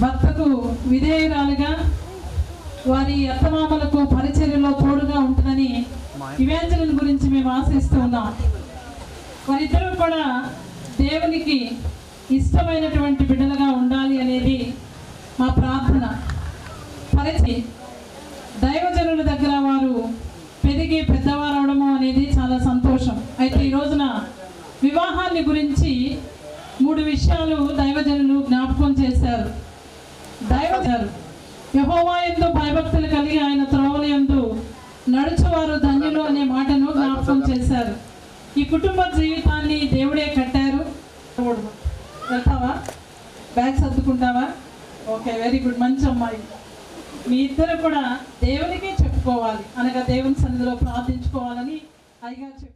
భర్తకు విధేయురాలుగా, వారి అత్తమామలకు పరిచర్యలో తోడుగా ఉంటుందని ఇవాంజలిన్ గురించి మేము ఆశిస్తూ ఉన్నాం. వారిద్దరూ కూడా దేవునికి ఇష్టమైనటువంటి బిడ్డలుగా ఉండాలి అనేది మా ప్రార్థన. దైవజనుల దగ్గర వారు పెరిగి పెద్దవారు అవడము అనేది చాలా సంతోషం. అయితే ఈ రోజున వివాహాన్ని గురించి 3 విషయాలు దైవజనులు జ్ఞాపకం చేశారు. దైవజనులు యెహోవా యందు భయభక్తులు కలిగి ఆయన త్రోవల యందు నడుచువారు ధన్యులు అనే మాటను జ్ఞాపకం చేశారు. ఈ కుటుంబ జీవితాన్ని దేవుడే కట్టారు. వెళ్తావా, బ్యాగ్ సర్దుకుంటావా? ఓకే, వెరీ గుడ్, మంచి అమ్మాయి. మీ ఇద్దరు కూడా దేవునికే చెప్పుకోవాలి, అనగా దేవుని సన్నిధిలో ప్రార్థించుకోవాలని అయ్యగారు చెప్పారు.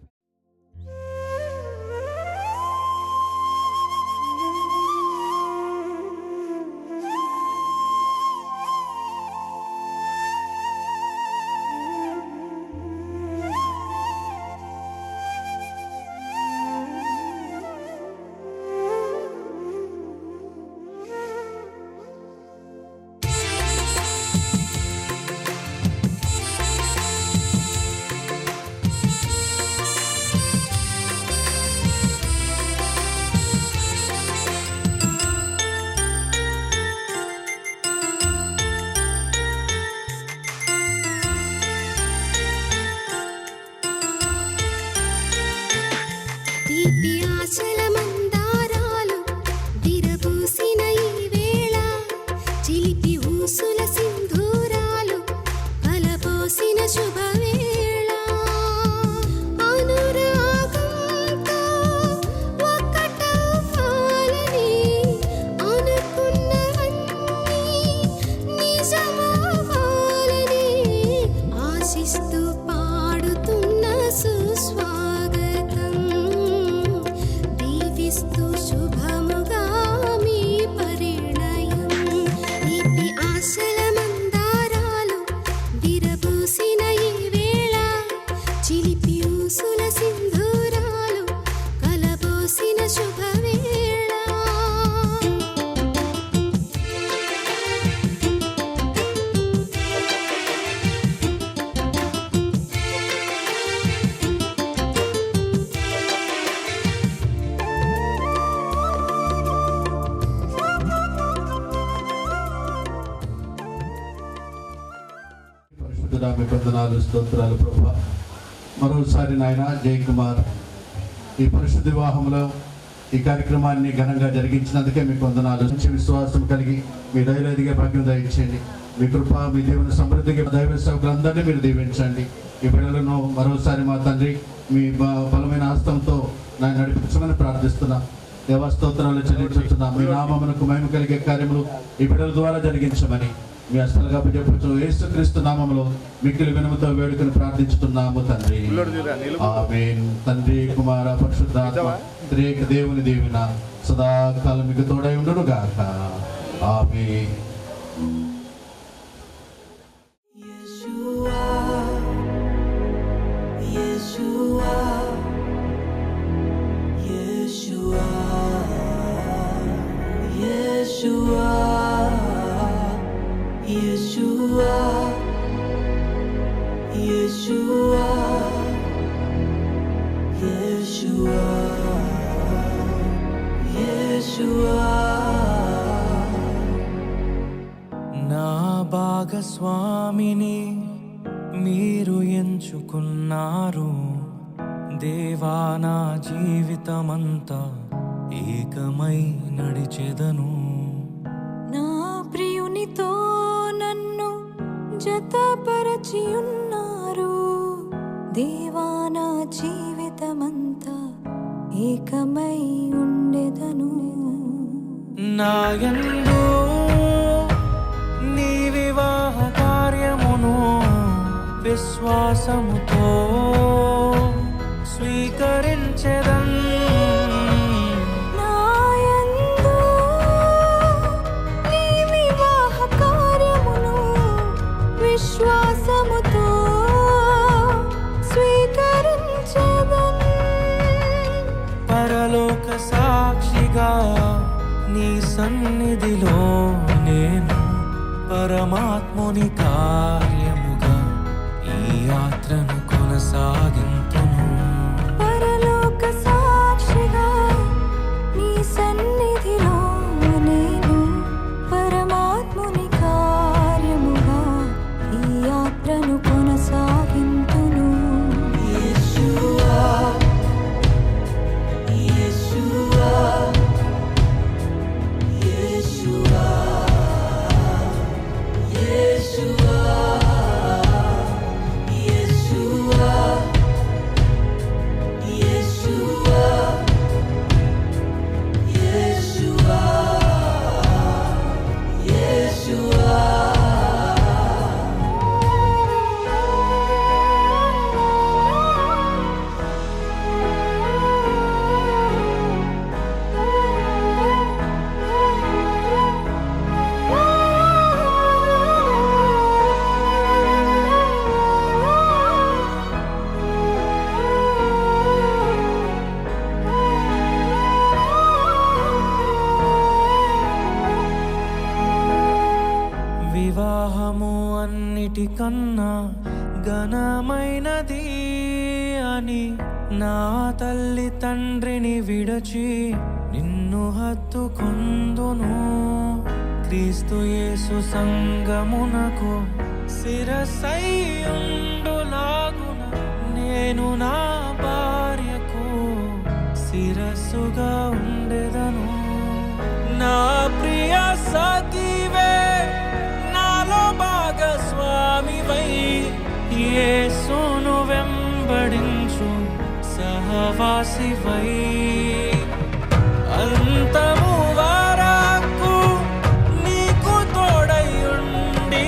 తీపి ఆశల మందారాలు విరబూసిన ఈ వేళ, చిలిపి ఊసుల సింధూరాలు కలపోసిన శుభవేళ, అనురాగంతో ఒక్కటవ్వాలని అనుకున్నవన్నీ నిజమవ్వాలని ఆశిస్తూ పాడుతున్న సుస్వాగతం, దీవిస్తూ శుభముగా మీ పరిణయం. తీపి ఆశల మందారాలు విరబూసిన ఈ వేళ, చిలిపి ఊసుల సింధూరాలు కలబోసిన శుభవేళ. పరిశుద్ధుడా, మీ వందనాలు, స్తోత్రాలు ప్రభా. మరోసారి నాయన జయ్ కుమార్ ఈ పరిశుద్ధ వివాహంలో ఈ కార్యక్రమాన్ని ఘనంగా జరిగించినందుకే మీకు వందనాలు. విశ్వాసం కలిగి మీ దయలో ఎదిగే భాగ్యం దయచేయండి. మీ కృప మీ దేవుని సమృద్ధికి దైవ సేవకులందరినీ మీరు దీవించండి. ఈ బిడ్డలను మరోసారి మా తండ్రి మీ బలమైన హస్తంతో నేను నడిపించమని ప్రార్థిస్తున్నా. దేవస్తోత్రాలు చెల్లించుతున్నా. మీ నామమునకు మహిమ కలిగే కార్యములు ఈ బిడ్డల ద్వారా జరిగించమని మీ హస్తలుగా చెప్పచ్చు. యేసుక్రీస్తు నామములో మిక్కిలి వినముతో వేడుకను ప్రార్థించుతున్నాము తండ్రి. ఆమేన్. తండ్రి కుమార పరిశుద్ధాత్మ త్రియేక దేవుని దీవెన సదాకాలం మీకు తోడై ఉండును గాక. ఆమేన్. నా భాగస్వామిని మీరు ఎంచుకున్నారు దేవా. నా జీవితమంతా ఏకమై నడిచెదను. నా ప్రియునితో నన్ను జతపరచి ఉన్నారు దేవా. నా జీవితమంతా ఏకమై ఉండెదను. నాయందు నీ వివాహ కార్యమును విశ్వాసముతో స్వీకరించెదన్. నాయందు నీ వివాహ కార్యమును విశ్వాసముతో స్వీకరించెదన్. పరలోక సాక్షిగా నీ సన్నిధిలో నేను పరమాత్ముని కార్యముగా ఈ యాత్రను కొనసాగింతును. పరలోక సాక్షిగా నీ సన్నిధిలో నేను పరమాత్ముని కార్యముగా ఈ యాత్రను కొనసాగింతును. వివాహము అన్నిటికన్నా ఘనమైనది అని నా తల్లి తండ్రిని విడచి నిన్ను హత్తుకొందును. క్రీస్తు యేసు సంగమునకు శిరస్సైయుండులాగున నేను నా భార్యకు శిరస్సుగా ఉండెదను. నా ప్రియ సఖివే నాలో భాగస్వామివై యేసును వెంబడించు సహవాసివై అంతము వరకు నీకు తోడయుండి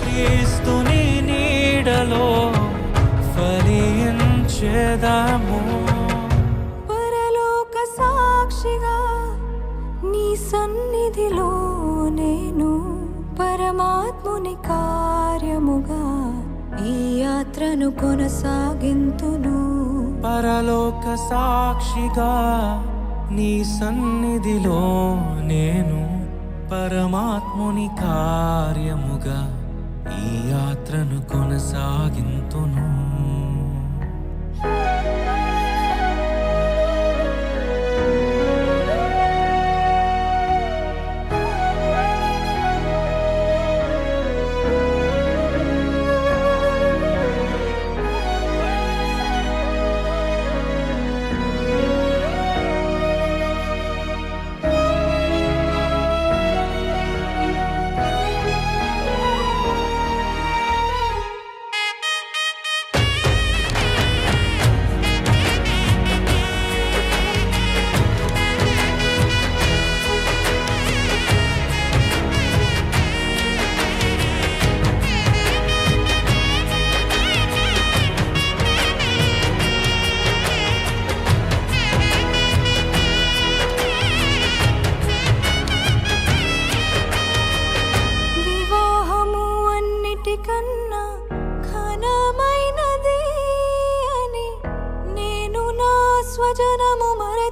క్రీస్తుని నీడలో ఫలించెదము. పరలోక సాక్షిగా నీ సన్నిధిలో నేను పరమాత్ముని కార్యముగా ఈ యాత్రను కొనసాగింతును. పరలోక సాక్షిగా నీ సన్నిధిలో నేను పరమాత్ముని కార్యముగా ఈ యాత్రను కొనసాగింతును.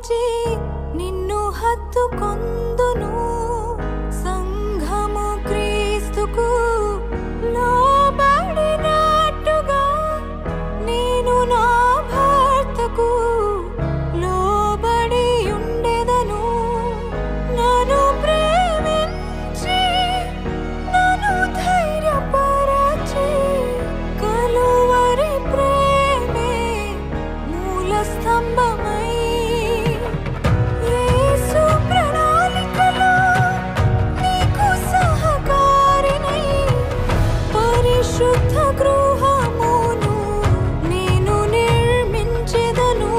విడిచి నిన్ను హత్తుకొందును. సంఘము క్రీస్తుకు లోబడినట్టుగా నేను నా భర్తకు లోబడి ఉండెదను. నన్ను ప్రేమించి నన్ను ధైర్యపరచి కలువరి ప్రేమే మూల స్తంభమై యేసు ప్రణాళికలో నీకు సహకారినై పరిశుద్ధ గృహమును నేను నిర్మించెదను.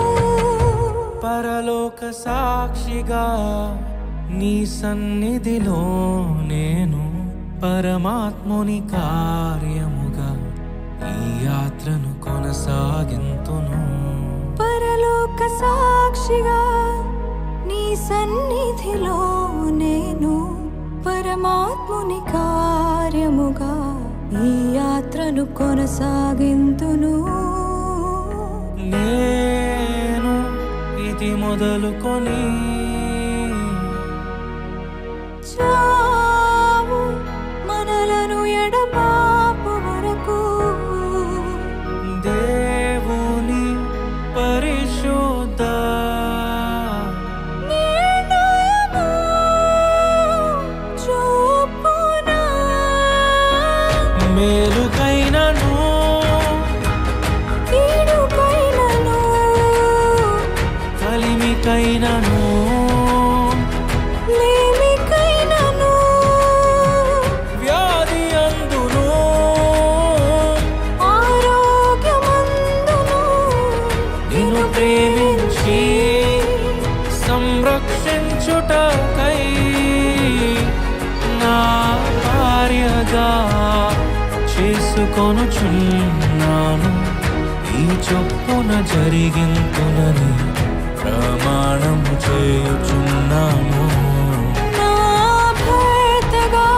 పరలోక సాక్షిగా నీ సన్నిధిలో నేను పరమాత్ముని కార్యముగా ఈ యాత్రను కొనసాగింతును. పరలోక సాక్షిగా నీ సన్నిధిలో నేను పరమాత్ముని కార్యముగా ఈ యాత్రను కొనసాగింతును. నేను ఇది మొదలుకొని చావు మనలను ఎడబాపు వరకు దేవుని పరిశుద్ధ నిర్ణయము చూపున మేలుకైనను కీడుకైనను కలిమికైనను లేమికైనను వ్యాధి అందును ఆరోగ్యమందును నిన్ను ప్రేమించి సంరక్షించుటకై నా భార్యగా చేసుకొనుచున్నాను. ఈ చొప్పున జరిగింతునని ప్రమాణము చేయుచున్నాను. నా భర్తగా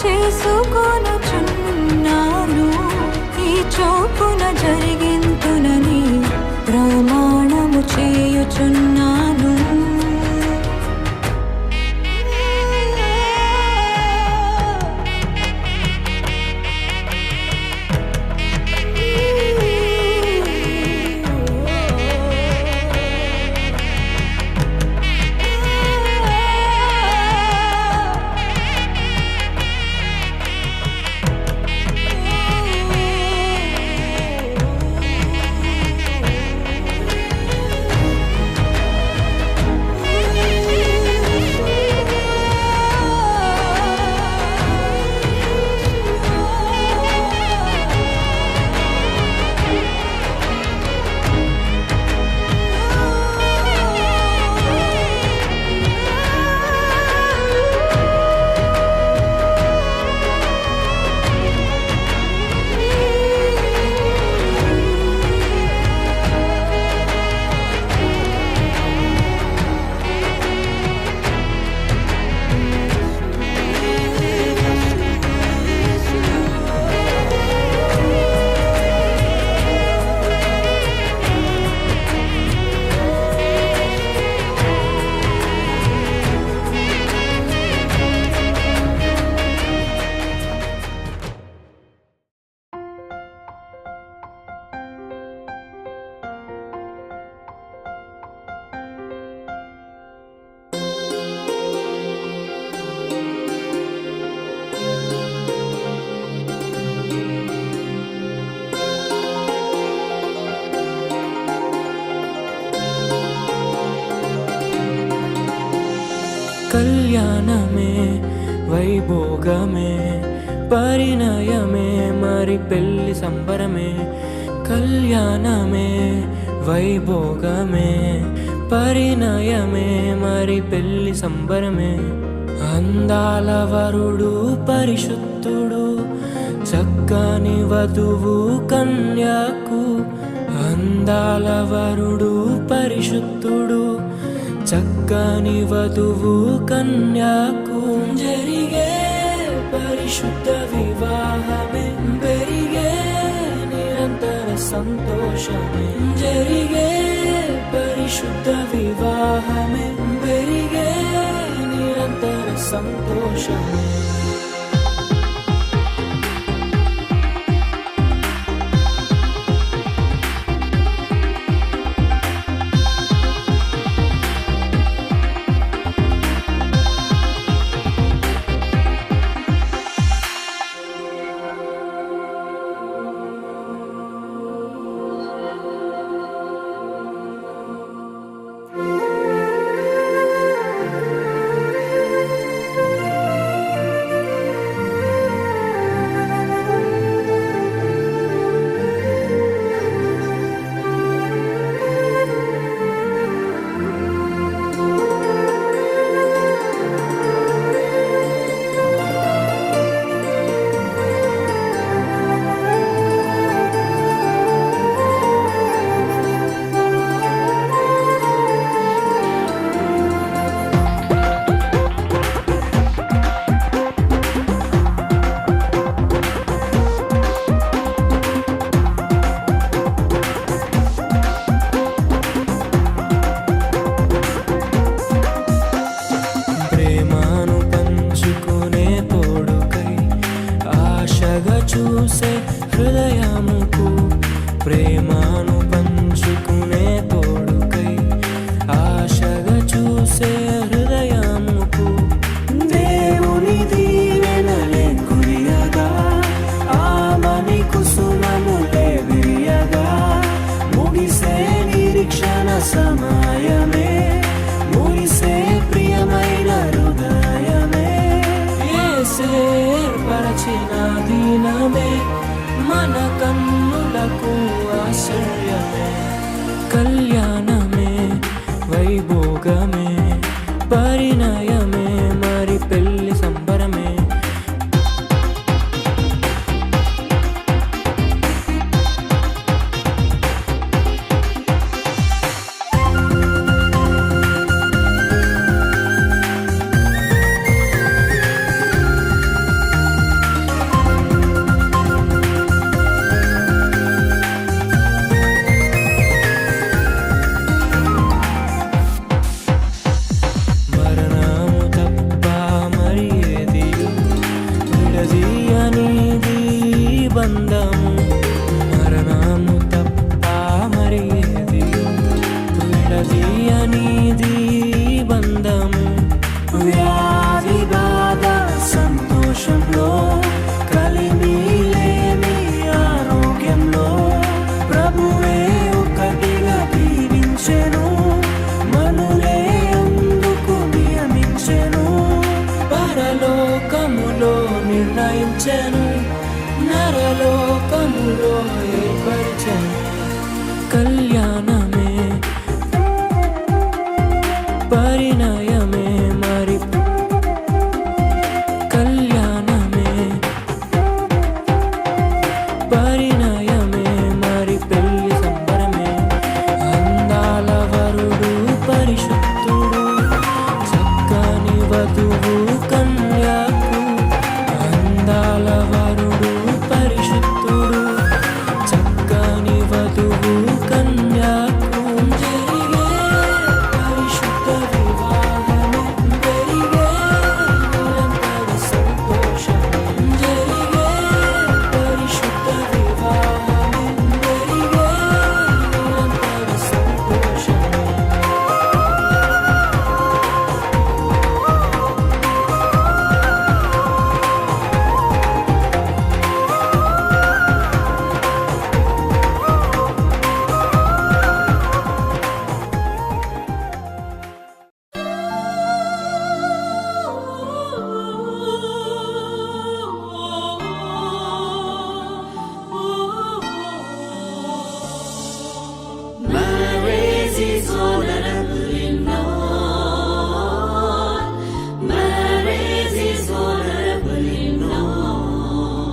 చేసుకొనుచున్నాను. ఈ చొప్పున జరిగింతునని ప్రమాణము చేయుచున్నాను. కళ్యాణమే వైభోగమే పరిణయమే మరి పెళ్లి సంబరమే. కళ్యాణమే వైభోగమే పరిణయమే మరి పెళ్లి సంబరమే. అందాల వరుడు పరిశుద్ధుడు చక్కని వధువు కన్యకు. అందాల వరుడు పరిశుద్ధుడు చక్కని వధువు కన్యకు. జరిగే పరిశుద్ధ వివాహమే పెరిగే నిరంతర సంతోషమే. జరిగే పరిశుద్ధ వివాహమే పెరిగే నిరంతర సంతోషమే. చూసే హృదయముకు ప్రేమను పంచుకునే తోడుకై ఆశగా చూసే హృదయముకు దేవుని దీవెనలే కురియగా ఆమని కుసుమములే విరియగా ముగిసే నిరీక్షణ సమయమే ముగిసే ప్రియమైన హృదయమే యేసే పరచిన దీనమే మన కన్నులకు ఆశ్చర్యమే కళ్యాణమే వైభోగమే పరిణయమే మరి పెళ్లి సంబరమే బంధము మరణము తప్ప మరి ఏది విడదీయనిది బంధము వ్యాధి బాధ సంతోషంలో కలిమి లేని ఆరోగ్యంలో ప్రభువే ఒకటిగా దీవించెను మనులే అందుకు నియమించెను పరలోకములో నిర్ణయించెను నరలోకములో ఏర్పరిచెను కళ్యాణమే పరిణయమే మరి కళ్యాణమే పరిణయమే మరి పెళ్లి సంబరమే అందాల వరుడు పరిశుద్ధుడు చక్కని వధువు కన్యకు అందాల వరుడు పరిశుద్ధుడు చక్కని వధువు కన్యకు జరిగే పరిశుద్ధ వివాహమే పెరిగే నిరంతర సంతోషమే జరిగే పరిశుద్ధ వివాహమే పెరిగే నిరంతర సంతోషమే Marriage is honorably known. Marriage is honorably known.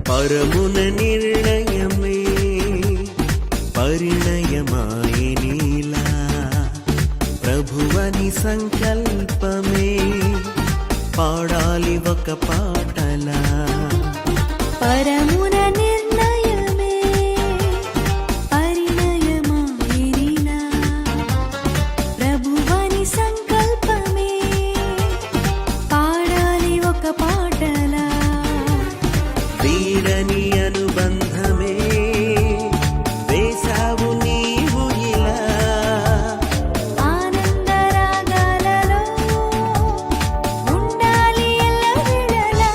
పరమున నిర్ణయమే పరిణయమాయ ప్రభువని సంకల్పమే పాడాలి ఒక పాటలా పరమున నిర్ణయమే పరిణయమాయిరిలా ప్రభువని సంకల్పమే పాడాలి ఒక పాటలా వీడని అనుబంధమే వేసావు నీవు ఇలా ఆనందరాగాలలో ఉండాలి ఎల్లవేళలా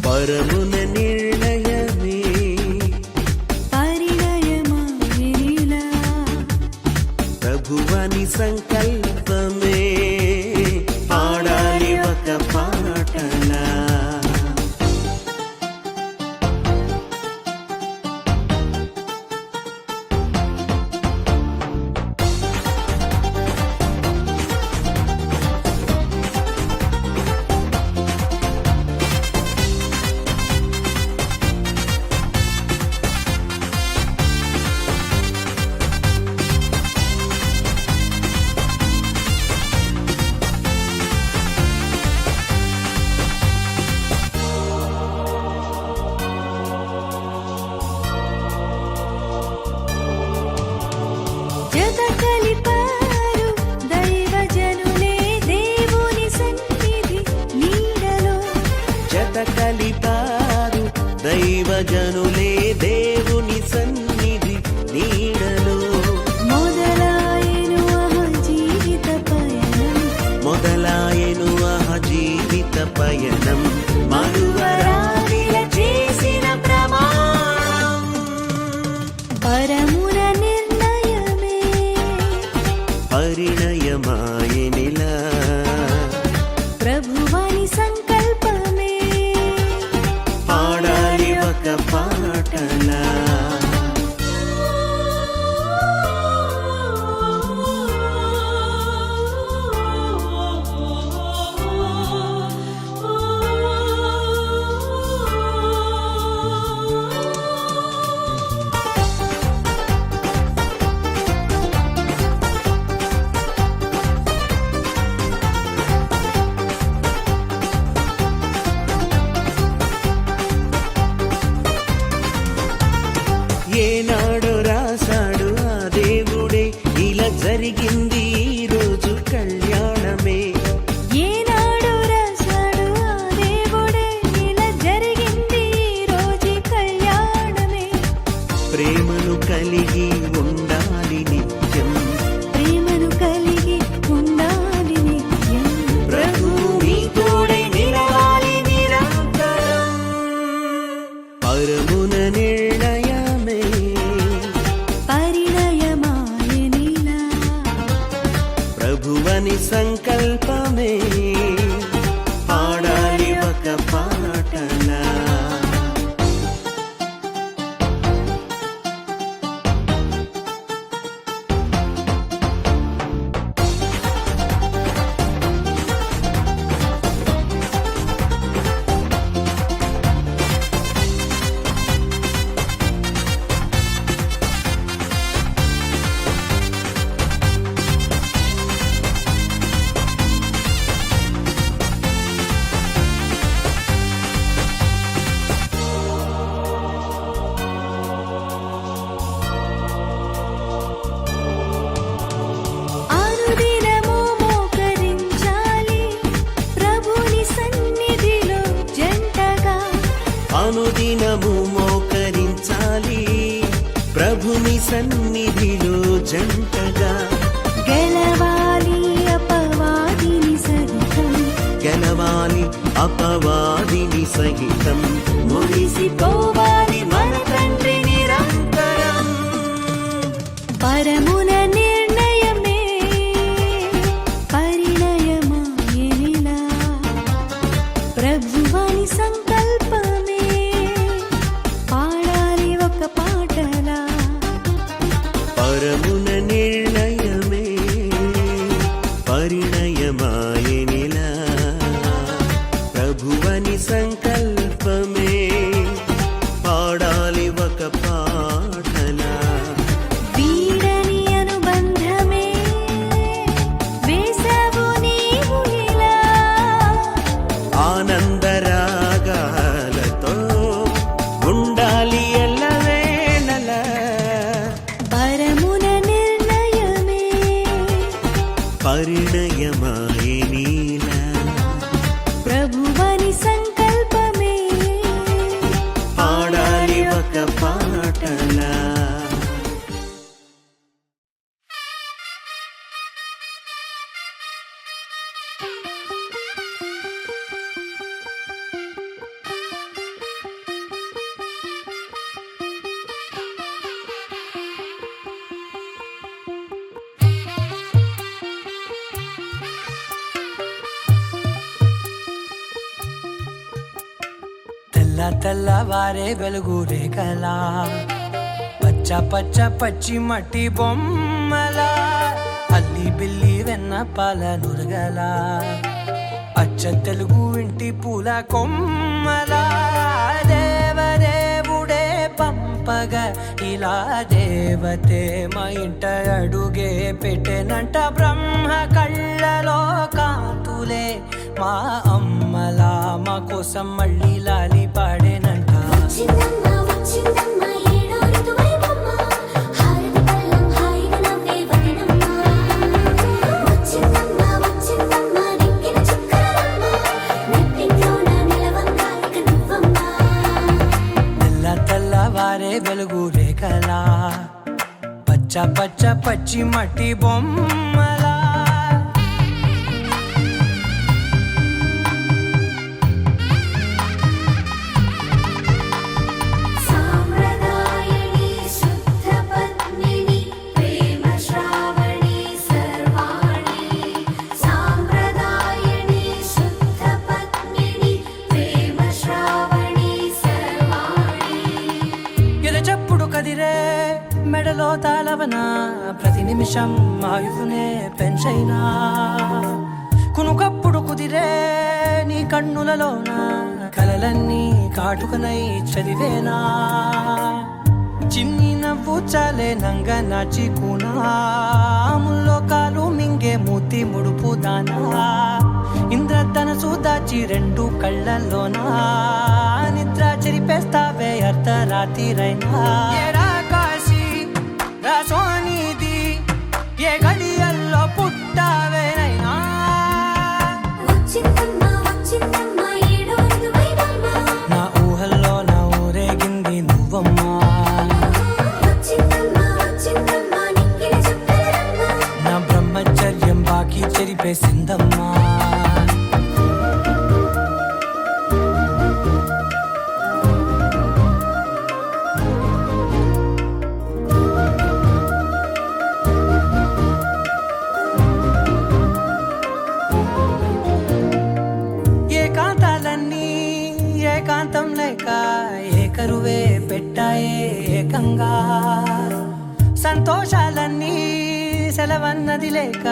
పరమున నిర్ణయమే పరిణయమాయిరిలా ప్రభువని సంకల్పమే పాడాలి ఒక పాటలా జత కలిపారు దైవజనులే దేవుని సన్నిధి నీడలో జత కలిపారు దైవజనులే దేవుని సన్నిధి నీడలో మొదలాయెను ఆహ జీవిత పయనం మరువరానిల చేసిన ప్రమాణం పరమున నిర్ణయమే పరిణయమాయనిలా ప్రభువని సంకల్పమే పాడాలి ఒక పాటలా ఏనాడు రాశాడు ఆ దేవుడే ఇలా జరిగింది ఈ రోజు కళ్యాణమే ఏనాడు రాశాడు ఆ దేవుడే ఇలా జరిగింది ఈ రోజు కళ్యాణమే ప్రేమను కలిగి ఉండాలి నిత్యం ప్రేమను కలిగి ఉండాలి నిత్యం ప్రభువు నీ తోడై నిలవాలి నిరంతరం పరమున నిర్ణయమే పరిణయమాయనిలా ప్రభువని సంకల్పమే పాడాలి ఒక పాటలా అనుదినము మోకరించాలి ప్రభుని సన్నిధిలో జంటగా అనుదినము మోకరించాలి ప్రభుని సన్నిధిలో జంటగా గెలవాలి అపవాదిని సహితం గెలవాలి అపవాదిని సహితం మురిసిపోవాలి మన తండ్రి నిరంతరం పరమున నిర్ణయమే పరిణయమాయనిలా ప్రభువని సంకల్పమే పాడాలి ఒక పాటలా పరమున నిర్ణయమే పరిణయమాయనిలా ప్రభువని సంకల్పమే తెల్లవారే వెలుగు రేఖలా పచ్చ పచ్చ పచ్చి మట్టి బొమ్మల అల్లి బిల్లి వెన్న పాల నురగల అచ్చ తెలుగు ఇంటి పూల కొమ్మల దేవదేవుడే పంపగా ఇలా దేవతే మా ఇంట అడుగే పెట్టెనంట బ్రహ్మ కళ్ళలో కాంతులే మా అమ్మలా మా కోసం మళ్ళీ లాలి పాడేనంట తెల్లవారే వెలుగు రేఖలా పచ్చ పచ్చ పచ్చి మట్టి బొమ్మలా మెడలో తాళవన ప్రతి నిమిషం ఆయువునే పెంచైనా కునుకప్పుడు కుదిరే నీ కన్నులలోన కలలన్నీ కాటుకనై చదివేనా చిన్ని నవ్వు చాలే నంగ నాచి కూనాముల్లో కాలు మింగే మూతి ముడుపు దానా ఇంద్రధనసు దాచి రెండు కళ్ళల్లోనా నిద్ర చెరిపేస్తావే అర్ధరాత్రిరైనా సోనిది ఏ గడియల్లో పుట్టావేనైనా నా ఊహల్లో నా ఊరేగింది నువ్వమ్మా నా బ్రహ్మచర్యం బాకీ చెరిపేసిందమ్మా ఏకాంతం లేక ఏకరువే పెట్టాయే ఏకంగా సంతోషాలన్నీ సెలవన్నది లేక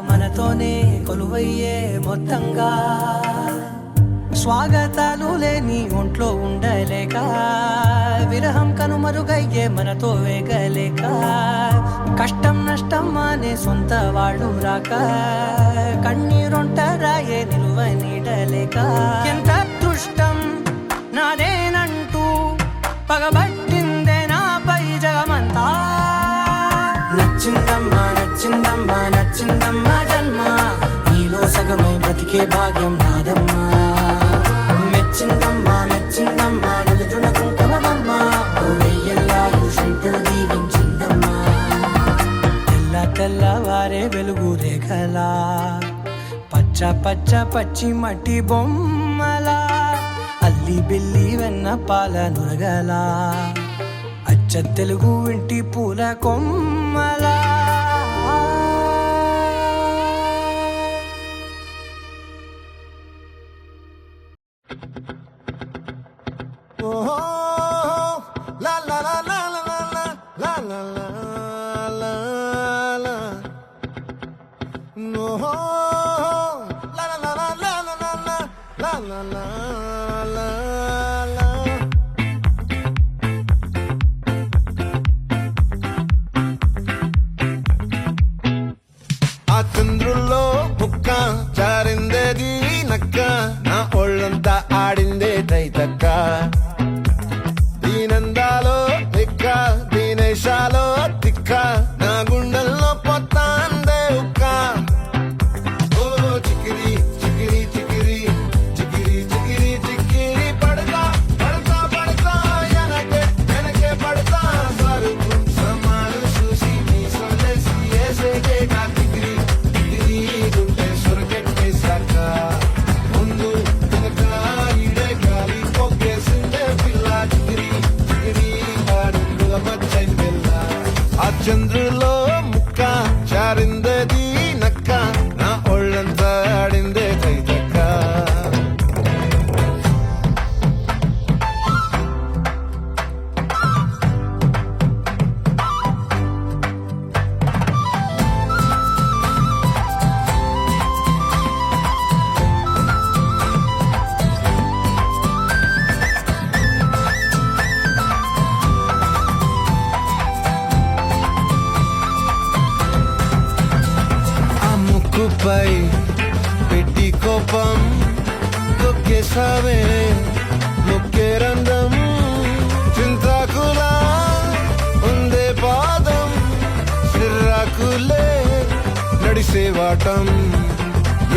మనతోనే కొలువయ్యే మొత్తంగా స్వాగతాలు లేని ఒంట్లో ఉండలేక విరహం కనుమరుగయ్యే మనతో వేగలేక కష్టం నష్టం అనే సొంత వాళ్ళు రాక కన్నీరొంటరాయే నిలువ నీడలేక ఎంత అదృష్టం నాదేనంటూ పగబట్టిందే నాపై జగమంతా నచ్చిందమ్మా నచ్చిందమ్మా నచ్చిందమ్మా జన్మ నీలో సగమై బ్రతికే భాగ్యం నాదమ్మా మెచ్చిందమ్మా మెచ్చిందమ్మా నిలుచున్న కుంకుమమ్మా వెయ్యల్లాలు శంకులు దీవించిందమ్మా తెల్లవారే వెలుగు రేఖలా పచ్చ పచ్చ పచ్చి మట్టి బొమ్మలా అల్లి బిల్లి వెన్న పాల నురగల అచ్చ తెలుగు ఇంటి పూల కొమ్మలా ఆ చంద్రుల్లో ముక్క చారిందేది నక్క నా ఒళ్ళంతా ఆడిందే తైతక్క దీనందాలో ఎక్క దీనేశాలో తిక్క నా గుండెల్లో పొత్తాందే ఉక్క ఓ చికిరి చికిరి చికిరి చికిరి చికిరి చికిరి పడతా పడతా పడతా వెనకే పడతా సరుకు సమాలు చూసి నీ సొల్లేసి ఏసేకే చికిరి చికిరి గుంటే సొరకెట్టేశాక ముందు వెనక ఈడే గాలి పొగ్గేసిందే పిల్ల చికిరి చికిరి ఆడుగా మచ్చైన పిల్ల ఆ చంద్రులో ముక్క చారిందేది నక్క నా ఒళ్ళంతా ఆడిందే తైతక్క నాపై పెట్టి కోపం తొక్కేసావే ముక్కే రంధ్రం చింతాకులా ఉందే పాదం సిర్రాకులే నడిసేవాటం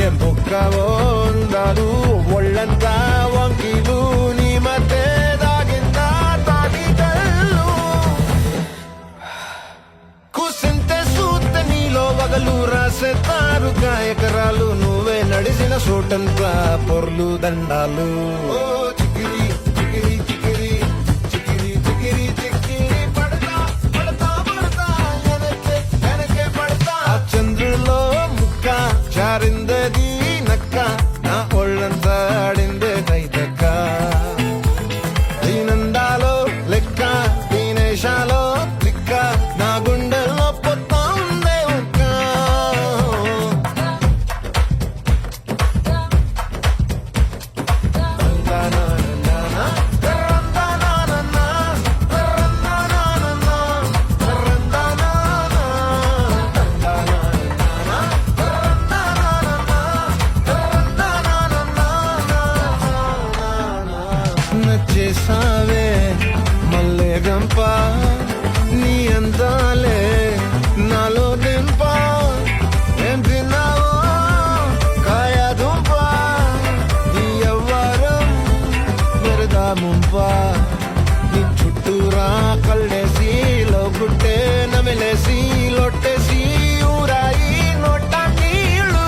ఏం బొక్కవో ఉందాలు ఒళ్ళంతా వంకిలు నీ మధ్య దాగిందా తాగిటల్లు కూసింతే సూత నీలో వగలు రాసేతారుగా ఎకరాలు నువ్వే నడిసిన చోటంతా పొర్లు దండాలు ఓ చికిరి చికిరి చికిరి చికిరి చికిరి చికిరి పడతా పడతా పడతా వెనకే వెనకే పడతా ఆ చంద్రులో ముక్క జారిందది నక్క నా ఒళ్ళంతా ఆడిందే దైదక్క దీనందాలో లెక్క దీనేశాలో లిక్క నా గుండెల్లో పొత్తా ఉందే ఉక్క నచ్చేసావే మల్లె గంప నీ అందాలే నాలో దింప ఏం తిన్నావో కాయ దుంప నీ ఎవ్వరం మెరదా ముంప నీ చుట్టూరా కళ్ళేసి లోగుట్టే నమిలేసి లొట్టేసి ఊరాయి నోట నీళ్ళు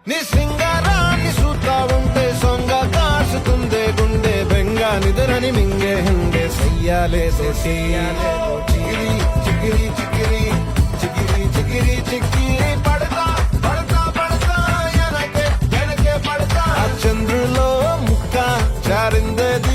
నీ సింగారాన్ని చూస్తా ఉంటే సొంగ కాసుకుందే గుండె బెంగ నిదురని మింగే హండే సయ్యాలేసే చెయ్యాలే చికిరి చికిరి చికిరి చికిరి చికిరి చికిరి పడతా పడతా పడతా వెనకే వెనకే పడతా ఆ చంద్రులో ముక్క జారిందది